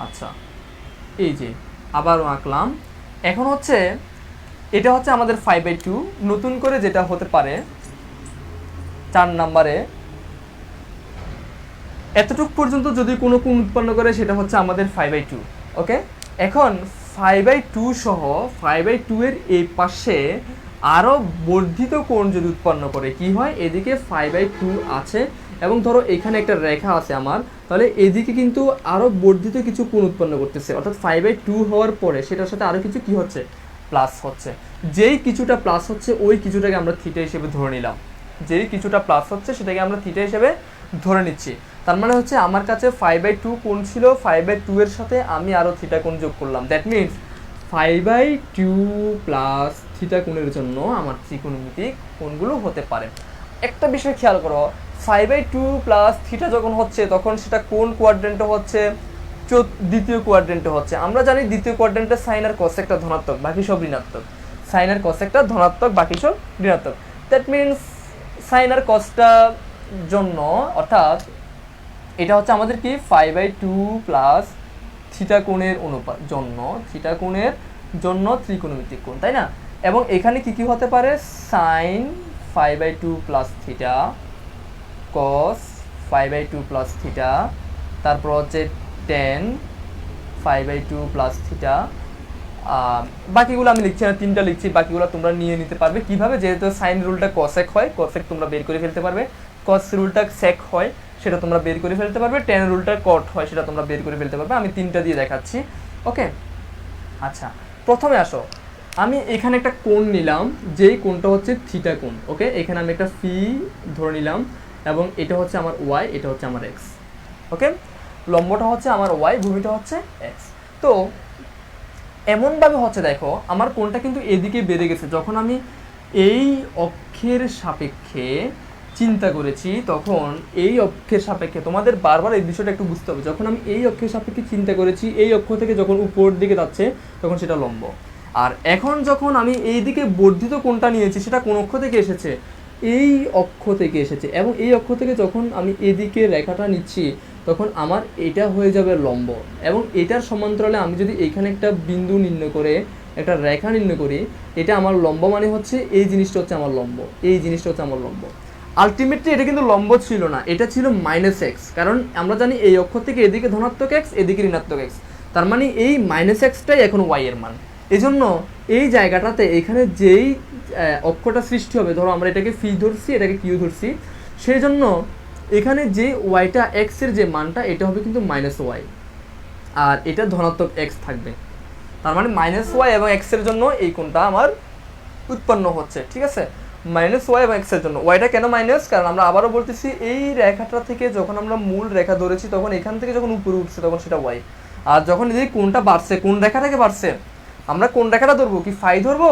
আচ্ছা এই যে আবারও আঁকলাম। এখন হচ্ছে এটা হচ্ছে আমাদের 5/2, নতুন করে যেটা হতে পারে 4 নম্বরে এতটুক পর্যন্ত যদি কোনো কোণ উৎপন্ন করে সেটা হচ্ছে আমাদের 5/2। ওকে, এখন 5/2 সহ 5/2 এর এই পাশে আরও বর্ধিত কোণ যদি উৎপন্ন করে, কি হয়, এদিকে 5/2 আছে এবং ধরো এখানে একটা রেখা আছে আমার, তাহলে এদিকে কিন্তু আরও বর্ধিত কিছু কোণ উৎপন্ন করতেছে, অর্থাৎ 5/2 হওয়ার পরে সেটার সাথে আরও কিছু কি হচ্ছে, প্লাস হচ্ছে। যেই কিছুটা প্লাস হচ্ছে ওই কিছুটাকে আমরা থিটা হিসেবে ধরে নিলাম, যেই কিছুটা প্লাস হচ্ছে সেটাকে আমরা থিটা হিসেবে ধরে নিচ্ছি। তার মানে হচ্ছে আমার কাছে 5/2 কোণ ছিল, 5/2 এর সাথে আমি আরও থিটা কোণ যোগ করলাম, দ্যাট মিনস 5/2 প্লাস থিটা কোণের জন্য আমার ত্রিকোণমিতিক কোণগুলো হতে পারে। একটা বিষয় খেয়াল করো, 5/2 প্লাস থিটা যখন হচ্ছে তখন সেটা কোন কোয়াড্রেন্টে হচ্ছে, দ্বিতীয় কোয়াড্রেন্টে হচ্ছে। আমরা জানি দ্বিতীয় কোয়াড্রেন্টে সাইন আর কস একটা ধনাত্মক, বাকি সব ঋণাত্মক। সাইন আর কস একটা ধনাত্মক, বাকি সব ঋণাত্মক। দ্যাট মিনস সাইন আর কসটা জন্য, অর্থাৎ এটা হচ্ছে আমাদের কি 5/2 প্লাস থিটা কোণের অনুপাত জন্য, থিটা কোণের জন্য ত্রিকোণমিতিক কোণ, তাই না। এবং এখানে কি কি হতে পারে, সাইন 5/2 প্লাস থিটা, কস 5/2 প্লাস থিটা, তারপর হচ্ছে টেন 5/2 প্লাস থিটা। বাকিগুলো আমি লিখছি না, 3টা লিখছি, বাকিগুলো তোমরা নিয়ে নিতে পারবে কিভাবে, যেহেতু সাইন রুলটা কসেক হয়, কসেক তোমরা বের করে ফেলতে পারবে, কস রুলটা সেক হয় সেটা তোমরা বের করে ফেলতে পারবে, টেন রুলটা কট হয় সেটা তোমরা বের করে ফেলতে পারবে। আমি 3টা দিয়ে দেখাচ্ছি। ওকে, আচ্ছা প্রথমে আসো, আমি এখানে একটা কোণ নিলাম, যেই কোণটা হচ্ছে থিটা কোণ। ওকে, এখানে আমি একটা ফি ধরে নিলাম, এবং এটা হচ্ছে আমার ওয়াই, এটা হচ্ছে আমার এক্স। ওকে, লম্বটা হচ্ছে আমার ওয়াই, ভূমিটা হচ্ছে এক্স। তো এমনভাবে হচ্ছে, দেখো আমার কোণটা কিন্তু এদিকে বেড়ে গেছে, যখন আমি এই অক্ষের সাপেক্ষে চিন্তা করেছি, তখন এই অক্ষের সাপেক্ষে তোমাদের বারবার এই বিষয়টা একটু বুঝতে হবে, যখন আমি এই অক্ষের সাপেক্ষে চিন্তা করেছি, এই অক্ষ থেকে যখন উপর দিকে যাচ্ছে তখন সেটা লম্ব। আর এখন যখন আমি এই দিকে বর্ধিত কোণটা নিয়েছি, সেটা কোন অক্ষ থেকে এসেছে, এই অক্ষ থেকে এসেছে, এবং এই অক্ষ থেকে যখন আমি এদিকে রেখাটা নিচ্ছি তখন আমার এটা হয়ে যাবে লম্ব। এবং এটার সমান্তরালে আমি যদি এখানে একটা বিন্দু নির্ণয় করে একটা রেখা নির্ণয় করি, এটা আমার লম্ব, মানে হচ্ছে এই জিনিসটা হচ্ছে আমার লম্ব, এই জিনিসটা হচ্ছে আমার লম্ব। আলটিমেটলি এটা কিন্তু লম্ব ছিল না, এটা ছিল মাইনাস এক্স, কারণ আমরা জানি এই অক্ষ থেকে এদিকে ধনাত্মক এক্স, এদিকে ঋণাত্মক এক্স, তার মানে এই মাইনাস এক্সটাই এখন ওয়াই এর মান। এই জন্য এই জায়গাটাতে এখানে যেই অক্ষটা সৃষ্টি হবে, ধরো আমরা এটাকে ফি ধরছি, এটাকে কিউ ধরছি, সেই জন্য এখানে যে ওয়াইটা এক্স এর যে মানটা, এটা হবে কিন্তু মাইনাস ওয়াই। আর এটা ধনাত্মক এক্স থাকবে। তার মানে মাইনাস ওয়াই এবং এক্সের জন্য এই কোণটা আমার উৎপন্ন হচ্ছে, ঠিক আছে। মাইনাস ওয়াই এবং এক্সের জন্য ওয়াইটা কেন মাইনাস, কারণ আমরা আবারও বলতেছি এই রেখাটা থেকে যখন আমরা মূল রেখা ধরেছি তখন এখান থেকে যখন উপরে উঠছে তখন সেটা ওয়াই, আর যখন এই কোণটা বাড়ছে, কোন রেখা থেকে বাড়ছে, আমরা কোন রেখাটা ধরবো, কি ফাই ধরবো,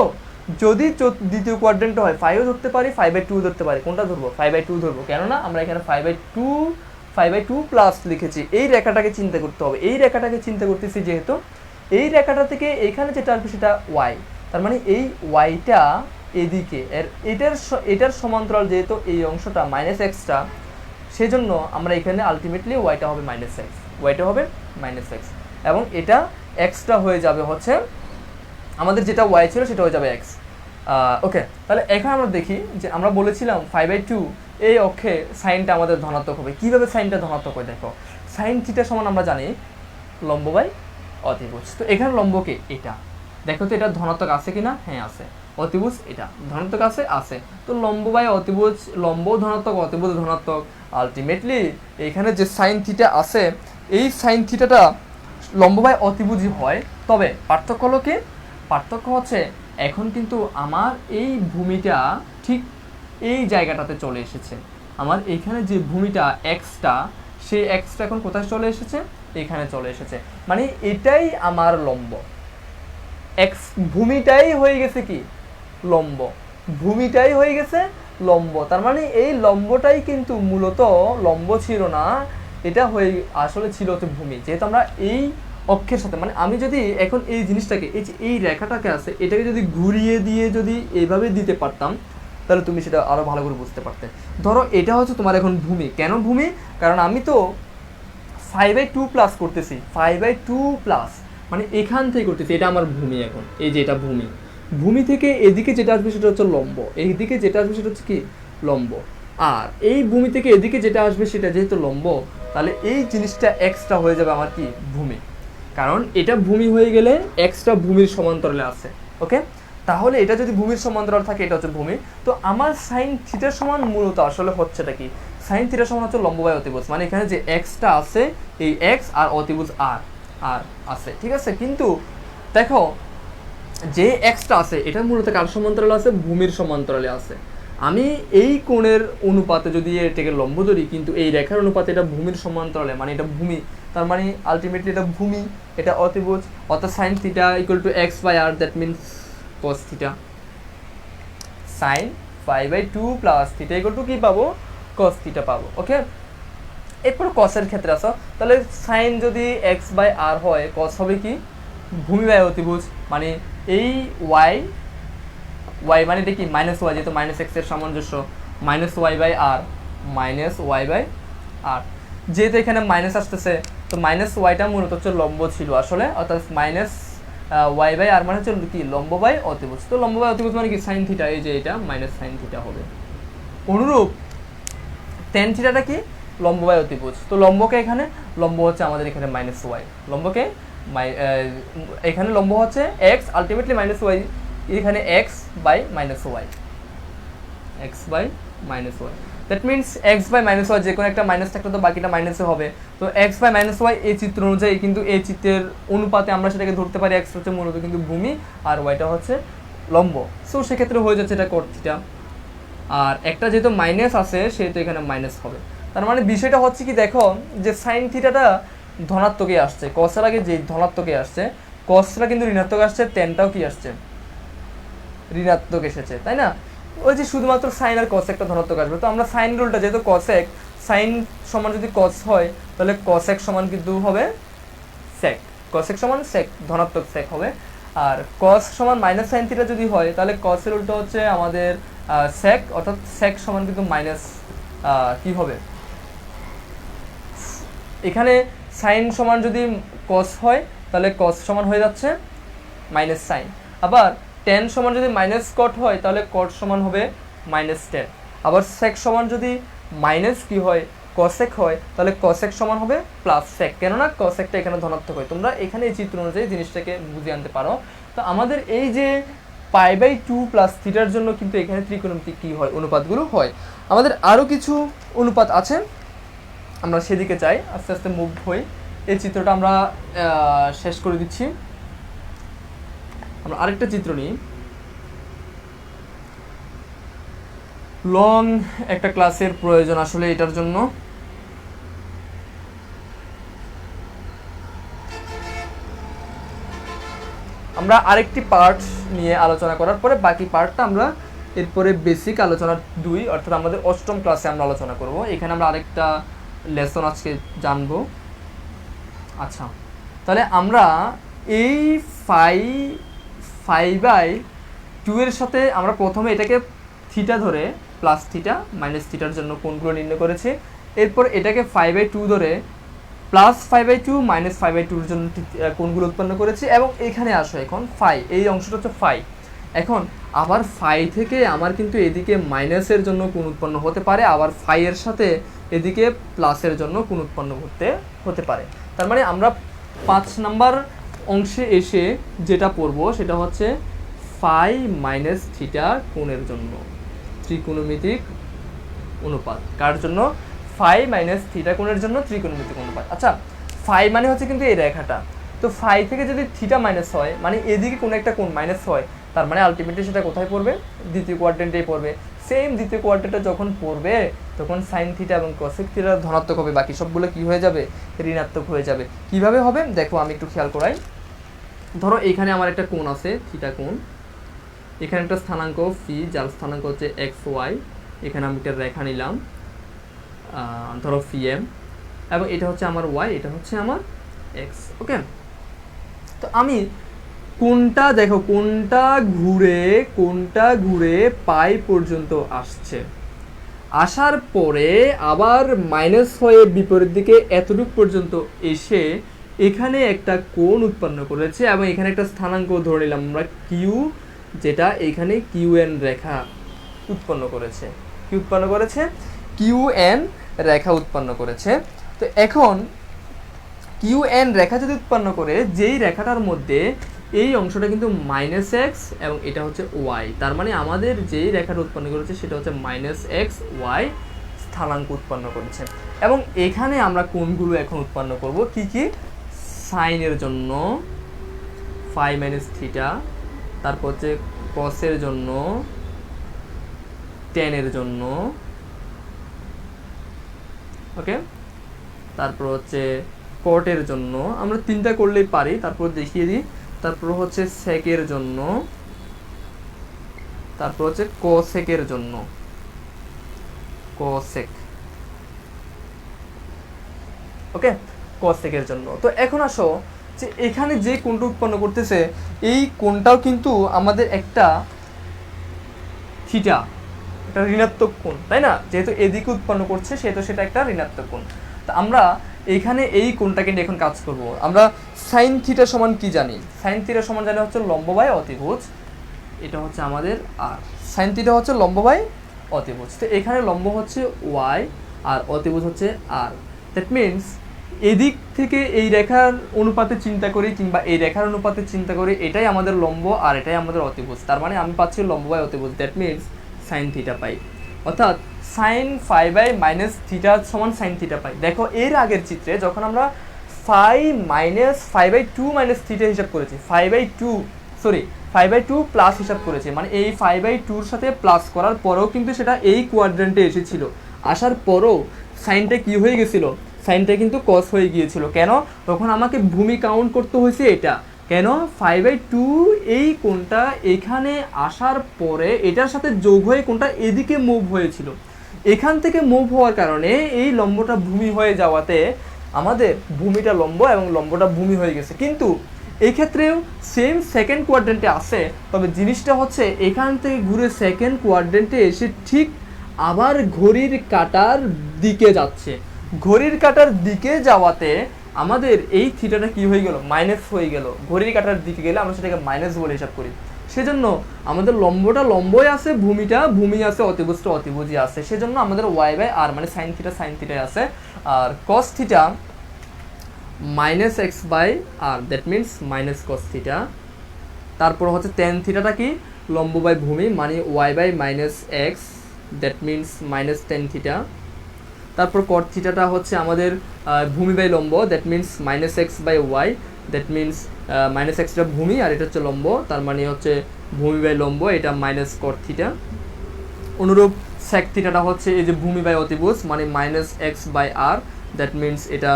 যদি দ্বিতীয় কোয়াড্রেন্ট হয় ফাইও ধরতে পারি, 5/2 ধরতে পারি, কোনটা ধরবো, 5/2 ধরবো, কেননা আমরা এখানে 5/2 প্লাস লিখেছি। এই রেখাটাকে চিন্তা করতে হবে, এই রেখাটাকে চিন্তা করতেছি যেহেতু এই রেখাটা থেকে এখানে যেটা আসবে সেটা ওয়াই, তার মানে এই ওয়াইটা এদিকে এটার সমান্তরাল, যেহেতু এই অংশটা মাইনাস এক্সটা, সেই জন্য আমরা এখানে আলটিমেটলি ওয়াইটা হবে মাইনাস এক্স, ওয়াইটা হবে মাইনাস এক্স, এবং এটা এক্সটা হয়ে যাবে হচ্ছে আমাদের যেটা ওয়াই ছিল সেটা হয়ে যাবে এক্স। ওকে, তাহলে এখন আমরা দেখি যে আমরা বলেছিলাম 5/2 এই অক্ষে সাইনটা আমাদের ধনাত্মক হবে। কীভাবে সাইনটা ধনাত্মক হয় দেখো, সাইন থিটা সমান আমরা জানি লম্ব বাই অতিভুজ। তো এখানে লম্বকে এটা দেখো তো এটা ধনাত্মক আছে কিনা, হ্যাঁ আছে। অতিভুজ এটা ধনাত্মক আছে। তো লম্ব বাই অতিভুজ, লম্ব ধনাত্মক অতিভুজ ধনাত্মক, আলটিমেটলি এখানে যে সাইন থিটা আছে এই সাইন থিটাটা লম্ব বাই অতিভুজই হয়। তবে পার্থক্য হলো কি, পার্থক্য হচ্ছে এখন কিন্তু আমার এই ভূমিটা ঠিক এই জায়গাটাতে চলে এসেছে। আমার এখানে যে ভূমিটা এক্সটা, সেই এক্সটা এখন কোথায় চলে এসেছে, এখানে চলে এসেছে, মানে এটাই আমার লম্ব। এক্স ভূমিটাই হয়ে গেছে কি লম্ব, ভূমিটাই হয়ে গেছে লম্ব। তার মানে এই লম্বটাই কিন্তু মূলত লম্ব ছিল না, এটা হয়ে আসলে ছিল হচ্ছে ভূমি। যেহেতু আমরা এই অক্ষের সাথে, মানে আমি যদি এখন এই জিনিসটাকে এই যে এই রেখাটাকে আছে এটাকে যদি ঘুরিয়ে দিয়ে যদি এইভাবে দিতে পারতাম তাহলে তুমি সেটা আরও ভালো করে বুঝতে পারতে। ধরো এটা হচ্ছে তোমার এখন ভূমি, কেন ভূমি, কারণ আমি তো 5/2 প্লাস করতেছি, 5/2 প্লাস মানে এখান থেকে করতেছি, এটা আমার ভূমি। এখন এই যে এটা ভূমি, ভূমি থেকে এদিকে যেটা আসবে সেটা হচ্ছে লম্ব, এইদিকে যেটা আসবে সেটা হচ্ছে কি লম্ব, আর এই ভূমি থেকে এদিকে যেটা আসবে সেটা যেহেতু লম্ব, তাহলে এই জিনিসটা এক্সট্রা হয়ে যাবে আমার কি ভূমি, কারণ এটা ভূমি হয়ে গেলে এক্সট্রা ভূমির সমান্তরালে আছে। ওকে, তাহলে এটা যদি ভূমির সমান্তরাল থাকে এটা হচ্ছে ভূমি। তো আমার সাইন থিটার সমান মূলত আসলে হচ্ছেটা কি, সাইন থিটার সমান হচ্ছে লম্ব বাই অতিভুজ, মানে এখানে যে এক্সটা আছে এই এক্স আর অতিভুজ আর আছে, ঠিক আছে। কিন্তু দেখো যে এক্সটা আছে এটা মূলত কার সমান্তরালে আছে, ভূমির সমান্তরালে আছে। আমি এই কোণের অনুপাতে যদি এটাকে লম্ব ধরি, কিন্তু এই রেখার অনুপাতে এটা ভূমির সমান্তরালে, মানে এটা ভূমি, তার মানে আলটিমেটলি এটা ভূমি, এটা অতিভুজ, অর্থাৎ sine theta equal to x by r, that means cos theta. Sine 5/2 plus theta equal to কি পাবো, cos থিটা পাবো। ওকে, এরপর কসের ক্ষেত্রে আসো, তাহলে সাইন যদি এক্স বাই আর হয়, কস হবে কি ভূমি বাই অতিভুজ, মানে এই ওয়াই মানে এটা কি মাইনাস ওয়াই, যেহেতু মাইনাস এক্স এর সামঞ্জস্য, minus y by r, minus y by r, যেহেতু এখানে মাইনাস আসতেছে তো মাইনাস ওয়াইটা মূলত হচ্ছে লম্ব ছিল আসলে, অর্থাৎ মাইনাস ওয়াই বাই আর মানে হচ্ছে কি লম্ব বাই অতিভুজ। তো লম্ব বাই অতিভুজ মানে কি সাইন থিটা, এই যে এটা মাইনাস সাইন থিটা হবে। অনুরূপ টেন থিটাটা কি লম্ব বাই অতিভুজ, তো লম্বকে এখানে লম্ব হচ্ছে আমাদের এখানে মাইনাস ওয়াই, লম্বকে এখানে লম্ব হচ্ছে এক্স, আলটিমেটলি মাইনাস ওয়াই, এখানে x by minus y, x by minus y, that means x by minus y, যে কোনো একটা মাইনাস থাকলে তো বাকিটা মাইনাসে হবে। তো এক্স বাই মাইনাস ওয়াই এই চিত্র অনুযায়ী, কিন্তু এই চিত্রের অনুপাতে আমরা সেটাকে ধরতে পারি এক্স হচ্ছে মূলত কিন্তু ভূমি আর ওয়াইটা হচ্ছে লম্ব। সো সেক্ষেত্রে হয়ে যাচ্ছে এটা cot থিটা, আর একটা যেহেতু মাইনাস আছে সেহেতু এখানে মাইনাস হবে। তার মানে বিষয়টা হচ্ছে কি, দেখো যে সাইন থিটাটা ধনাত্মকে আসছে, কসের আগে যে ধনাত্মকে আসছে, কসটা কিন্তু ঋণাত্মক আসছে, টেনটাও কি আসছে ঋণাত্মক এসেছে, তাই না। ওই যে শুধুমাত্র সাইন আর কস একটা ধনাত্মক আসবে, তো আমরা সাইন রুলটা যেহেতু কসেক, সাইন সমান যদি কস হয় তাহলে কসেক সমান কিন্তু হবে সেক, কসেক সমান সেক, ধনাত্মক সেক হবে। আর কস সমান মাইনাস সাইন থিটা যদি হয় তাহলে কসের উল্টো হচ্ছে আমাদের সেক, অর্থাৎ সেক সমান কিন্তু মাইনাস কি হবে, এখানে সাইন সমান যদি কস হয় তাহলে কস সমান হয়ে যাচ্ছে মাইনাস সাইন, আবার টেন সমান যদি মাইনাস কট হয় তাহলে কট সমান হবে মাইনাস টেন, আবার সেক সমান যদি মাইনাস কি হয় কসেক হয় তাহলে কসেক সমান হবে প্লাস সেক, কেননা কসেকটা এখানে ধনাত্মক হয়। তোমরা এখানে এই চিত্র অনুযায়ী জিনিসটাকে বুঝিয়ে আনতে পারো। তো আমাদের এই যে π/2 প্লাস থিটার জন্য কিন্তু এখানে ত্রিকোণমিতিক কী হয়, অনুপাতগুলো হয়। আমাদের আরও কিছু অনুপাত আছে, আমরা সেদিকে চাই, আস্তে আস্তে মুভ হই। এই চিত্রটা আমরা শেষ করে দিচ্ছি। আমরা আরেকটা চিত্র নিই। লং একটা ক্লাসের প্রয়োজন আসলে এটার জন্য। আমরা আরেকটি পার্ট নিয়ে আলোচনা করার পরে বাকি পার্টটা আমরা এরপরে বেসিক আলোচনা 2 অর্থাৎ আমাদের অষ্টম ক্লাসে আমরা আলোচনা করব। এখানে আমরা আরেকটা লেসন আজকে জানবো। আচ্ছা, তাহলে আমরা এই 5/2 এর সাথে আমরা প্রথমে এটাকে থিটা ধরে প্লাস থিটা মাইনাস থিটার জন্য কোণগুলো নির্ণয় করেছি। এরপর এটাকে 5/2 ধরে প্লাস 5/2 মাইনাস 5/2 এর জন্য কোণগুলো উৎপন্ন করেছি। এবং এখানে আসো এখন ফাই, এই অংশটা হচ্ছে ফাই। এখন আবার ফাই থেকে আমার কিন্তু এদিকে মাইনাসের জন্য কোণ উৎপন্ন হতে পারে, আবার ফাই এর সাথে এদিকে প্লাসের জন্য কোণ উৎপন্ন হতে পারে। তার মানে আমরা 5 নাম্বার অংশে এসে যেটা পড়ব সেটা হচ্ছে ফাই মাইনাস থিটা কোণের জন্য ত্রিকোণমিতিক অনুপাত। কার জন্য? ফাই মাইনাস থিটা কোণের জন্য ত্রিকোণমিতিক অনুপাত। আচ্ছা, ফাই মানে হচ্ছে কিন্তু এই রেখাটা। তো ফাই থেকে যদি থিটা মাইনাস হয় মানে এদিকে কোনো একটা কোণ মাইনাস হয়, তার মানে আলটিমেটলি সেটা কোথায় পড়বে? দ্বিতীয় কোয়াড্রেন্টেই পড়বে। সেম দ্বিতীয় কোয়াড্রেন্টে যখন পড়বে তখন সাইন থিটা এবং কসেক থিটা ধনাত্মক হবে, বাকি সবগুলো কি হয়ে যাবে? ঋণাত্মক হয়ে যাবে। কিভাবে হবে দেখো, আমি একটু খেয়াল করাই। ধরো এখানে আমার একটা কোণ আছে থিটা কোণ, এখানে একটা স্থানাঙ্ক ফি যার স্থানাঙ্ক হচ্ছে এক্স ওয়াই, এখানে আমি একটা রেখা নিলাম ধরো ফি এম, এবং এটা হচ্ছে আমার ওয়াই, এটা হচ্ছে আমার এক্স। ওকে, তো আমি কোনটা দেখো কোনটা ঘুরে পাই পর্যন্ত আসছে, আসার পরে আবার মাইনাস হয়ে বিপরীত দিকে এতটুক পর্যন্ত এসে এখানে একটা কোণ উৎপন্ন করেছে এবং এখানে একটা স্থানাঙ্ক ধরে নিলাম আমরা কিউ, যেটা এখানে কিউ এন রেখা উৎপন্ন করেছে। কিউ এন রেখা উৎপন্ন করেছে। তো এখন কিউ এন রেখা যদি উৎপন্ন করে, যেই রেখাটার মধ্যে এই অংশটা কিন্তু মাইনাস এক্স এবং এটা হচ্ছে ওয়াই, তার মানে আমাদের যেই রেখাটা উৎপন্ন করেছে সেটা হচ্ছে মাইনাস এক্স ওয়াই স্থানাঙ্ক উৎপন্ন করেছে। এবং এখানে আমরা কোণগুলো এখন উৎপন্ন করব কি কি? সাইনের জন্য ফাই মাইনাস থিটা, তারপর হচ্ছে কসের জন্য টেনের জন্য, ওকে, তারপর হচ্ছে কটের জন্য, আমরা তিনটা করলেই পারি, তারপর দেখিয়ে দিই। তারপর হচ্ছে সেকের জন্য, তারপর হচ্ছে কোসেকের জন্য, কোসেক, ওকে, কোসেকের জন্য। তো এখন আসো যে এখানে যে কোণটা উৎপন্ন করতেছে এই কোণটাও কিন্তু আমাদের একটা থিটা, একটা ঋণাত্মক কোণ, তাই না? যেহেতু এদিকে উৎপন্ন করছে সেহেতু সেটা একটা ঋণাত্মক কোণ। তো আমরা এইখানে এই কোণটাকে নিয়ে এখন কাজ করব। আমরা সাইন থিটা সমান কি জানি? সাইন থিটা সমান জানি হচ্ছে লম্ব বাই অতিভুজ, এটা হচ্ছে আমাদের আর। সাইন থিটা হচ্ছে লম্ব বাই অতিভুজ। তো এখানে লম্ব হচ্ছে ওয়াই আর অতিভুজ হচ্ছে আর। দ্যাট মিনস এদিক থেকে এই রেখার অনুপাতে চিন্তা করি কিংবা এই রেখার অনুপাতে চিন্তা করি, এটাই আমাদের লম্ব আর এটাই আমাদের অতিভুজ। তার মানে আমি পাচ্ছি লম্ব বাই অতিভুজ, দ্যাট মিনস সাইন থিটা পাই। অর্থাৎ sine phi by minus theta সমান সাইন থিটা পাই। দেখো এর আগের চিত্রে যখন আমরা ফাই মাইনাস 5/2 মাইনাস থিটা হিসাব করেছি, 5/2 প্লাস হিসাব করেছি, মানে এই 5/2 এর সাথে প্লাস করার পরেও কিন্তু সেটা এই কোয়াড্রেন্টে এসেছিল। আসার পরও সাইনটা কি হয়ে গেছিল? সাইনটা কিন্তু কস হয়ে গিয়েছিল। কেন? তখন আমাকে ভূমি কাউন্ট করতে হয়েছে এটা। কেন? 5/2 এই কোণটা এখানে আসার পরে এটার সাথে যোগ হয়ে কোণটা এদিকে মুভ হয়েছিল। এখান থেকে মুভ হওয়ার কারণে এই লম্বটা ভূমি হয়ে যাওয়াতে আমাদের ভূমিটা লম্ব এবং লম্বটা ভূমি হয়ে গেছে। কিন্তু এই ক্ষেত্রেও সেম সেকেন্ড কোয়াড্রেন্টে আসে, তবে জিনিসটা হচ্ছে এখান থেকে ঘুরে সেকেন্ড কোয়াড্রেন্টে এসে ঠিক আবার ঘড়ির কাঁটার দিকে যাচ্ছে। ঘড়ির কাঁটার দিকে যাওয়াতে আমাদের এই থিটাটা কি হয়ে গেল? মাইনাস হয়ে গেল। ঘড়ির কাঁটার দিকে গেলে আমরা সেটাকে মাইনাস বলে হিসাব করি। সেজন্য আমাদের লম্বটা লম্বই আছে, ভূমি আছে, অতিভুজটা অতিভুজই আছে। সেজন্য আমাদের ওয়াই বাই আর মানে সাইন থিটাই আছে। আর cos theta minus x by r, that means minus cos theta. তারপর হচ্ছে টেন থিটাটা কি? লম্ব বাই ভূমি, মানে y by minus x, that means minus tan theta. তারপর কট থিটাটা হচ্ছে আমাদের ভূমি বাই লম্ব, that means minus x by y, that means minus এক্সটা ভূমি আর এটা হচ্ছে লম্ব, তার মানে হচ্ছে ভূমি বাই লম্ব, এটা মাইনাস কট থিটা। অনুরূপ সেক থিটাটা হচ্ছে এই যে ভূমি বাই অতিভুজ মানে minus x by r, that means এটা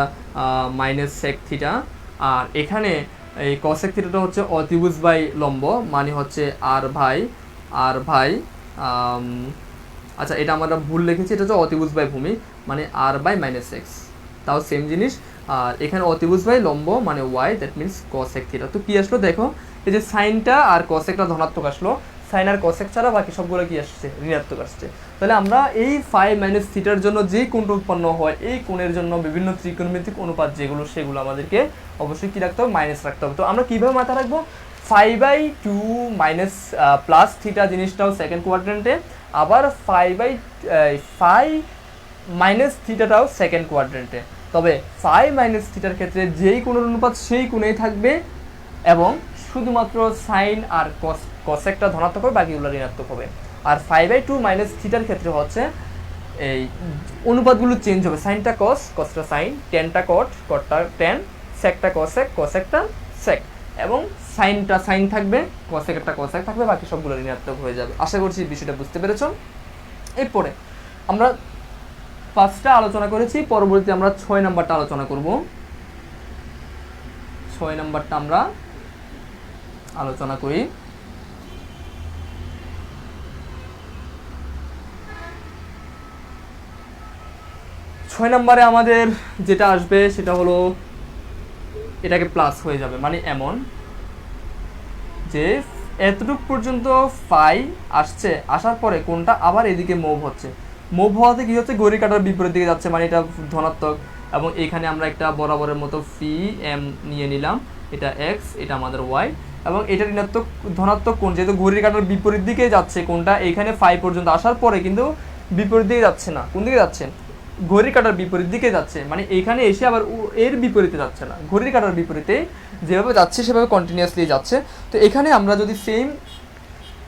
মাইনাস সেক থিটা। আর এখানে এই কসেক থিটাটা হচ্ছে অতিভুজ বাই লম্ব মানে হচ্ছে আর ভাই আচ্ছা এটা আমরা ভুল লিখেছি, এটা হচ্ছে অতিভুজ বাই ভূমি মানে আর বাই মাইনাস এক্স, তাও সেম জিনিস। আর এখানে অতিভুজ বাই লম্ব মানে y, that means cosec theta. তো কী আসলো দেখো, এই যে সাইনটা আর কসেকটা ধনাত্মক আসলো, সাইন আর কসেক ছাড়া বাকি সবগুলো কি আসছে, ঋণাত্মক আসছে। তাহলে আমরা এই ফাই মাইনাস থিটার জন্য যে কোণটা উৎপন্ন হয় এই কোণের জন্য বিভিন্ন ত্রিকোণমিতিক অনুপাত যেগুলো সেগুলো আমাদেরকে অবশ্যই কী রাখতে হবে, মাইনাস রাখতে হবে। তো আমরা কীভাবে মাথায় রাখবো, 5/2 মাইনাস প্লাস থিটা জিনিসটাও সেকেন্ড কোয়াড্রেন্টে, আবার 5 মাইনাস থিটাটাও সেকেন্ড কোয়াড্রেন্টে। তবে 5 মাইনাস থিটার ক্ষেত্রে যেই কোণের অনুপাত সেই কোণেই থাকবে এবং শুধুমাত্র সাইন আর কসেকটা ধনাত্মক হবে, বাকিগুলো ঋণাত্মক হবে। আর 5/2 মাইনাস থিটার ক্ষেত্রে হচ্ছে এই অনুপাতগুলো চেঞ্জ হবে, সাইনটা কস, কসটা সাইন, টেনটা কট, কটটা টেন, সেকটা কসেক, কসেকটা সেক, এবং সাইনটা সাইন থাকবে, কসেকটা কসেক থাকবে, বাকি সবগুলো ঋণাত্মক হয়ে যাবে। আশা করছি বিষয়টা বুঝতে পেরেছ। এরপরে আমরা 5টা আলোচনা করেছি, পরবর্তীতে আমরা 6 নাম্বারটা আলোচনা করব। 6 নাম্বারটা আমরা আলোচনা করি। 6 নম্বরে আমাদের যেটা আসবে সেটা হলো এটাকে প্লাস হয়ে যাবে, মানে এমন যে এতটুকু পর্যন্ত ফাই আসছে, আসার পরে কোনটা আবার এদিকে মুভ হচ্ছে, মুভ হওয়াতে কি হচ্ছে, ঘড়ি কাটার বিপরীত দিকে যাচ্ছে, মানে এটা ধনাত্মক। এবং এখানে আমরা একটা বরাবরের মতো ফি এম নিয়ে নিলাম, এটা এক্স, এটা আমাদের ওয়াই, এবং এটা ঋণাত্মক ধনাত্মক কোণ, যেহেতু ঘড়ির কাটার বিপরীত দিকে যাচ্ছে কোনটা, এইখানে ফাই পর্যন্ত আসার পরে কিন্তু বিপরীত দিকে যাচ্ছে না, কোন দিকে যাচ্ছে, ঘড়ির কাটার বিপরীত দিকে যাচ্ছে, মানে এইখানে এসে আবার এর বিপরীতে যাচ্ছে না, ঘড়ির কাটার বিপরীতে যেভাবে যাচ্ছে সেভাবে কন্টিনিউয়াসলি যাচ্ছে। তো এখানে আমরা যদি সেম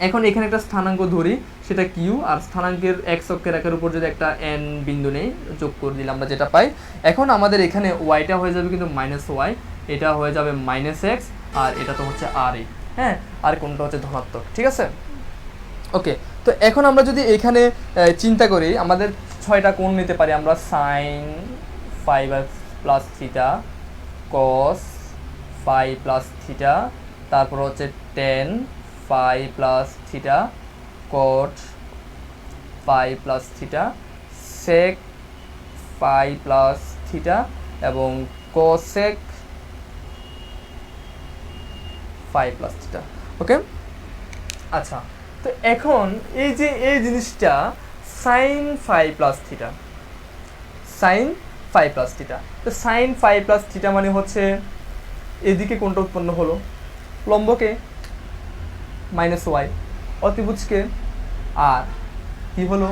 এখন এখানে একটা স্থানাঙ্ক ধরি, সেটা কিউ, আর স্থানাঙ্কের এক্স অক্ষের রেখার উপর যদি একটা এন বিন্দু নেই, যোগ করে দিলে আমরা যেটা পাই, এখন আমাদের এখানে ওয়াইটা হয়ে যাবে কিন্তু মাইনাস ওয়াই, এটা হয়ে যাবে মাইনাস এক্স, আর এটা তো হচ্ছে আর এ, হ্যাঁ, আর কোনটা হচ্ছে ধনাত্মক, ঠিক আছে। ওকে, তো এখন আমরা যদি এখানে চিন্তা করি, আমাদের 6টা কোণ নিতে পারি আমরা, sine phi plus theta, cos phi plus theta, তারপর হচ্ছে tan phi plus theta, cot phi plus theta, sec phi plus theta, এবং cosec phi plus theta. Okay, আচ্ছা, তো এখন এই যে এই জিনিসটা sine phi plus theta, sine phi plus theta, তো সাইন ফাই প্লাস থিটা মানে হচ্ছে এদিকে কোনটা উৎপন্ন হলো, লম্বকে মাইনাস ওয়াই, অতিভুজকে আর কি হলো,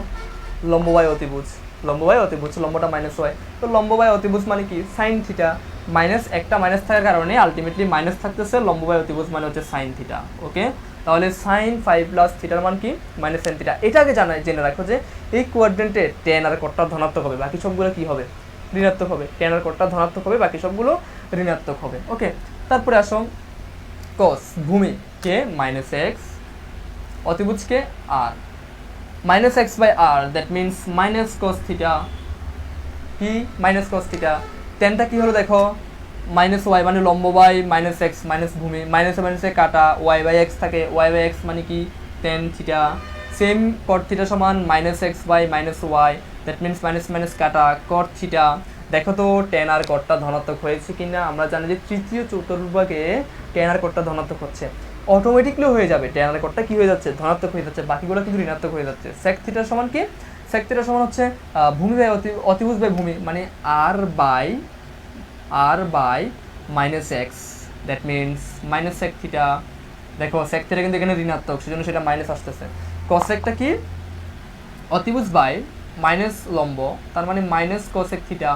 লম্ব বাই অতিভুজ, লম্ব বাই অতিভুজ, লম্বটা মাইনাস ওয়াই, তো লম্ব বাই অতিভুজ মানে কি, সাইন থিটা, মাইনাস একটা মাইনাস থাকার কারণে আলটিমেটলি মাইনাস থাকতেছে, লম্ব বাই অতিভুজ মানে হচ্ছে সাইন থিটা। ওকে, তাহলে সাইন ফাই প্লাস থিটার মান কি, মাইনাস সাইন থিটা। এটা আগে জেনে রাখো যে এই কোয়াড্রেন্টে টেন আর কটটা ধনাত্মক হবে, বাকি সবগুলো কি হবে, ঋণাত্মক হবে, টেন আর কটটা ধনাত্মক হবে, বাকি সবগুলো ঋণাত্মক হবে। ওকে, তারপরে আসো কস, ভূমি কে মাইনাস এক্স, অতিভুজকে r, minus x by r, that means minus cos theta, কি মাইনাস কস থিটা, টেনটা কি হলো দেখো, মাইনাস ওয়াই মানে লম্ব বাই মাইনাস এক্স, মাইনাস ভূমি, মাইনাসে মাইনাসে কাটা, ওয়াই বাই এক্স থাকে, ওয়াই বাই এক্স মানে কি tan theta, same cot theta সমান minus x by minus y, that means minus minus কাটা কট থিটা। দেখো তো টেন আর কটটা ধনাত্মক হয়েছে কিনা, আমরা জানি যে তৃতীয় চতুর্ভাগে টেন আর কটটা ধনাত্মক হচ্ছে, অটোমেটিকলি হয়ে যাবে, টেন আর কটটা কি হয়ে যাচ্ছে, ধনাত্মক হয়ে যাচ্ছে, বাকিগুলো কিন্তু ঋণাত্মক হয়ে যাচ্ছে। সেক থিটার সমান কি, সেক থিটার সমান হচ্ছে ভূমি বাই অতিভুজ বাই ভূমি, মানে r by minus x, that means minus sec theta. দেখো সেক থিটা কিন্তু এখানে ঋণাত্মক, সেজন্য সেটা মাইনাস আসতেছে। কসেকটা কি, অতিভুজ বাই মাইনাস লম্ব, তার মানে মাইনাস কোসেক থিটা।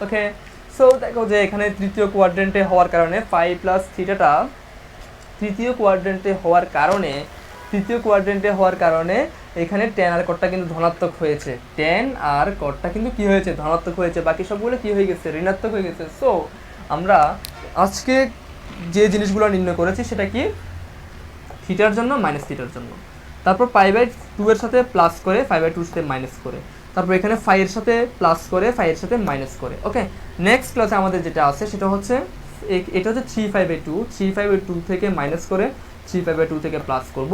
ওকে, সো দেখো যে এখানে তৃতীয় কোয়াড্রেন্টে হওয়ার কারণে ফাই প্লাস থিটাটা তৃতীয় কোয়াড্রেন্টে হওয়ার কারণে তৃতীয় কোয়াড্রেন্টে হওয়ার কারণে এখানে tan আর cot কিন্তু ধনাত্মক হয়েছে, tan আর cot কিন্তু কি হয়েছে, ধনাত্মক হয়েছে, বাকি সবগুলো কি হয়ে গেছে, ঋণাত্মক হয়ে গেছে। সো আমরা আজকে যে জিনিসগুলো নির্ণয় করেছি সেটা কি, থিটার জন্য মাইনাস থিটার জন্য, তারপর π/2 এর সাথে প্লাস করে, π/2 এর সাথে মাইনাস করে, তারপর এখানে φ এর সাথে প্লাস করে, φ এর সাথে মাইনাস করে। ওকে, নেক্সট ক্লাসে আমাদের যেটা আছে সেটা হচ্ছে এটা হচ্ছে 3π/2, 3π/2 থেকে মাইনাস করে 3π/2 থেকে প্লাস করব,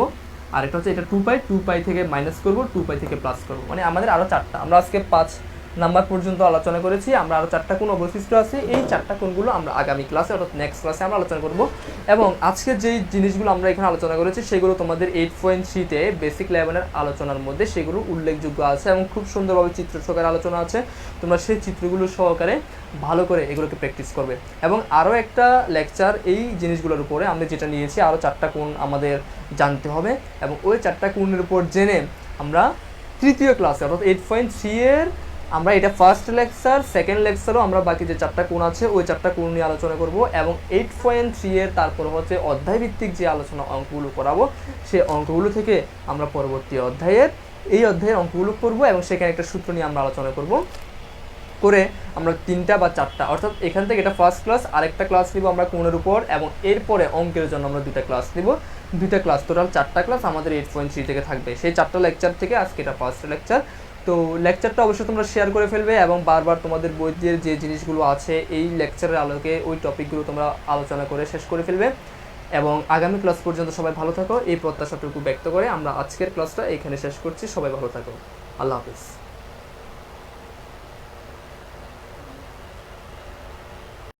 আর এটা হচ্ছে এটা 2π থেকে মাইনাস করব, 2π থেকে প্লাস করব। মানে আমাদের আরও 4টা, আমরা আজকে 5 নাম্বার পর্যন্ত আলোচনা করেছি, আমরা আরও 4টা কোণ অবশিষ্ট আছে। এই 4টা কোণগুলো আমরা আগামী ক্লাসে অর্থাৎ নেক্সট ক্লাসে আমরা আলোচনা করব। এবং আজকে যেই জিনিসগুলো আমরা এখানে আলোচনা করেছি সেগুলো তোমাদের 8.3-তে বেসিক লেভেলের আলোচনার মধ্যে সেগুলো উল্লেখযোগ্য আছে এবং খুব সুন্দরভাবে চিত্র সহকারে আলোচনা আছে। তোমরা সেই চিত্রগুলো সহকারে ভালো করে এগুলোকে প্র্যাকটিস করবে। এবং আরও একটা লেকচার এই জিনিসগুলোর উপরে আমরা যেটা নিয়েছি, আরও 4টা কোণ আমাদের জানতে হবে এবং ওই 4টা কোণের উপর জেনে আমরা তৃতীয় ক্লাসে অর্থাৎ 8.3-এর আমরা এটা ফার্স্ট লেকচার, সেকেন্ড লেকচারও আমরা বাকি যে 4টা কোণ আছে ওই 4টা কোণ নিয়ে আলোচনা করব। এবং 8.3-এর তারপর হচ্ছে অধ্যায়ভিত্তিক যে আলোচনা অঙ্কগুলো করাবো, সেই অঙ্কগুলো থেকে আমরা পরবর্তী অধ্যায়ের অঙ্কগুলো করব এবং সেখানে একটা সূত্র নিয়ে আমরা আলোচনা করব। করে আমরা 3টা বা 4টা অর্থাৎ এখান থেকে এটা ফার্স্ট ক্লাস, আরেকটা ক্লাস নিব আমরা কোণের উপর, এবং এরপরে অঙ্কের জন্য আমরা 2টা ক্লাস নিব, 2টা ক্লাস, টোটাল 4টা ক্লাস আমাদের 8.3 থেকে থাকবে। সেই 4টা লেকচার থেকে আজকে এটা ফার্স্ট লেকচার। তো লেকচারটা অবশ্যই তোমরা শেয়ার করে ফেলবে এবং বারবার তোমাদের বইয়ের যে জিনিসগুলো আছে এই লেকচারের আলোকে ওই টপিকগুলো তোমরা আলোচনা করে শেষ করে ফেলবে। এবং আগামী ক্লাস পর্যন্ত সবাই ভালো থাকো এই প্রত্যাশাটুকু ব্যক্ত করে আমরা আজকের ক্লাসটা এখানে শেষ করছি। সবাই ভালো থাকো, আল্লাহ হাফিজ।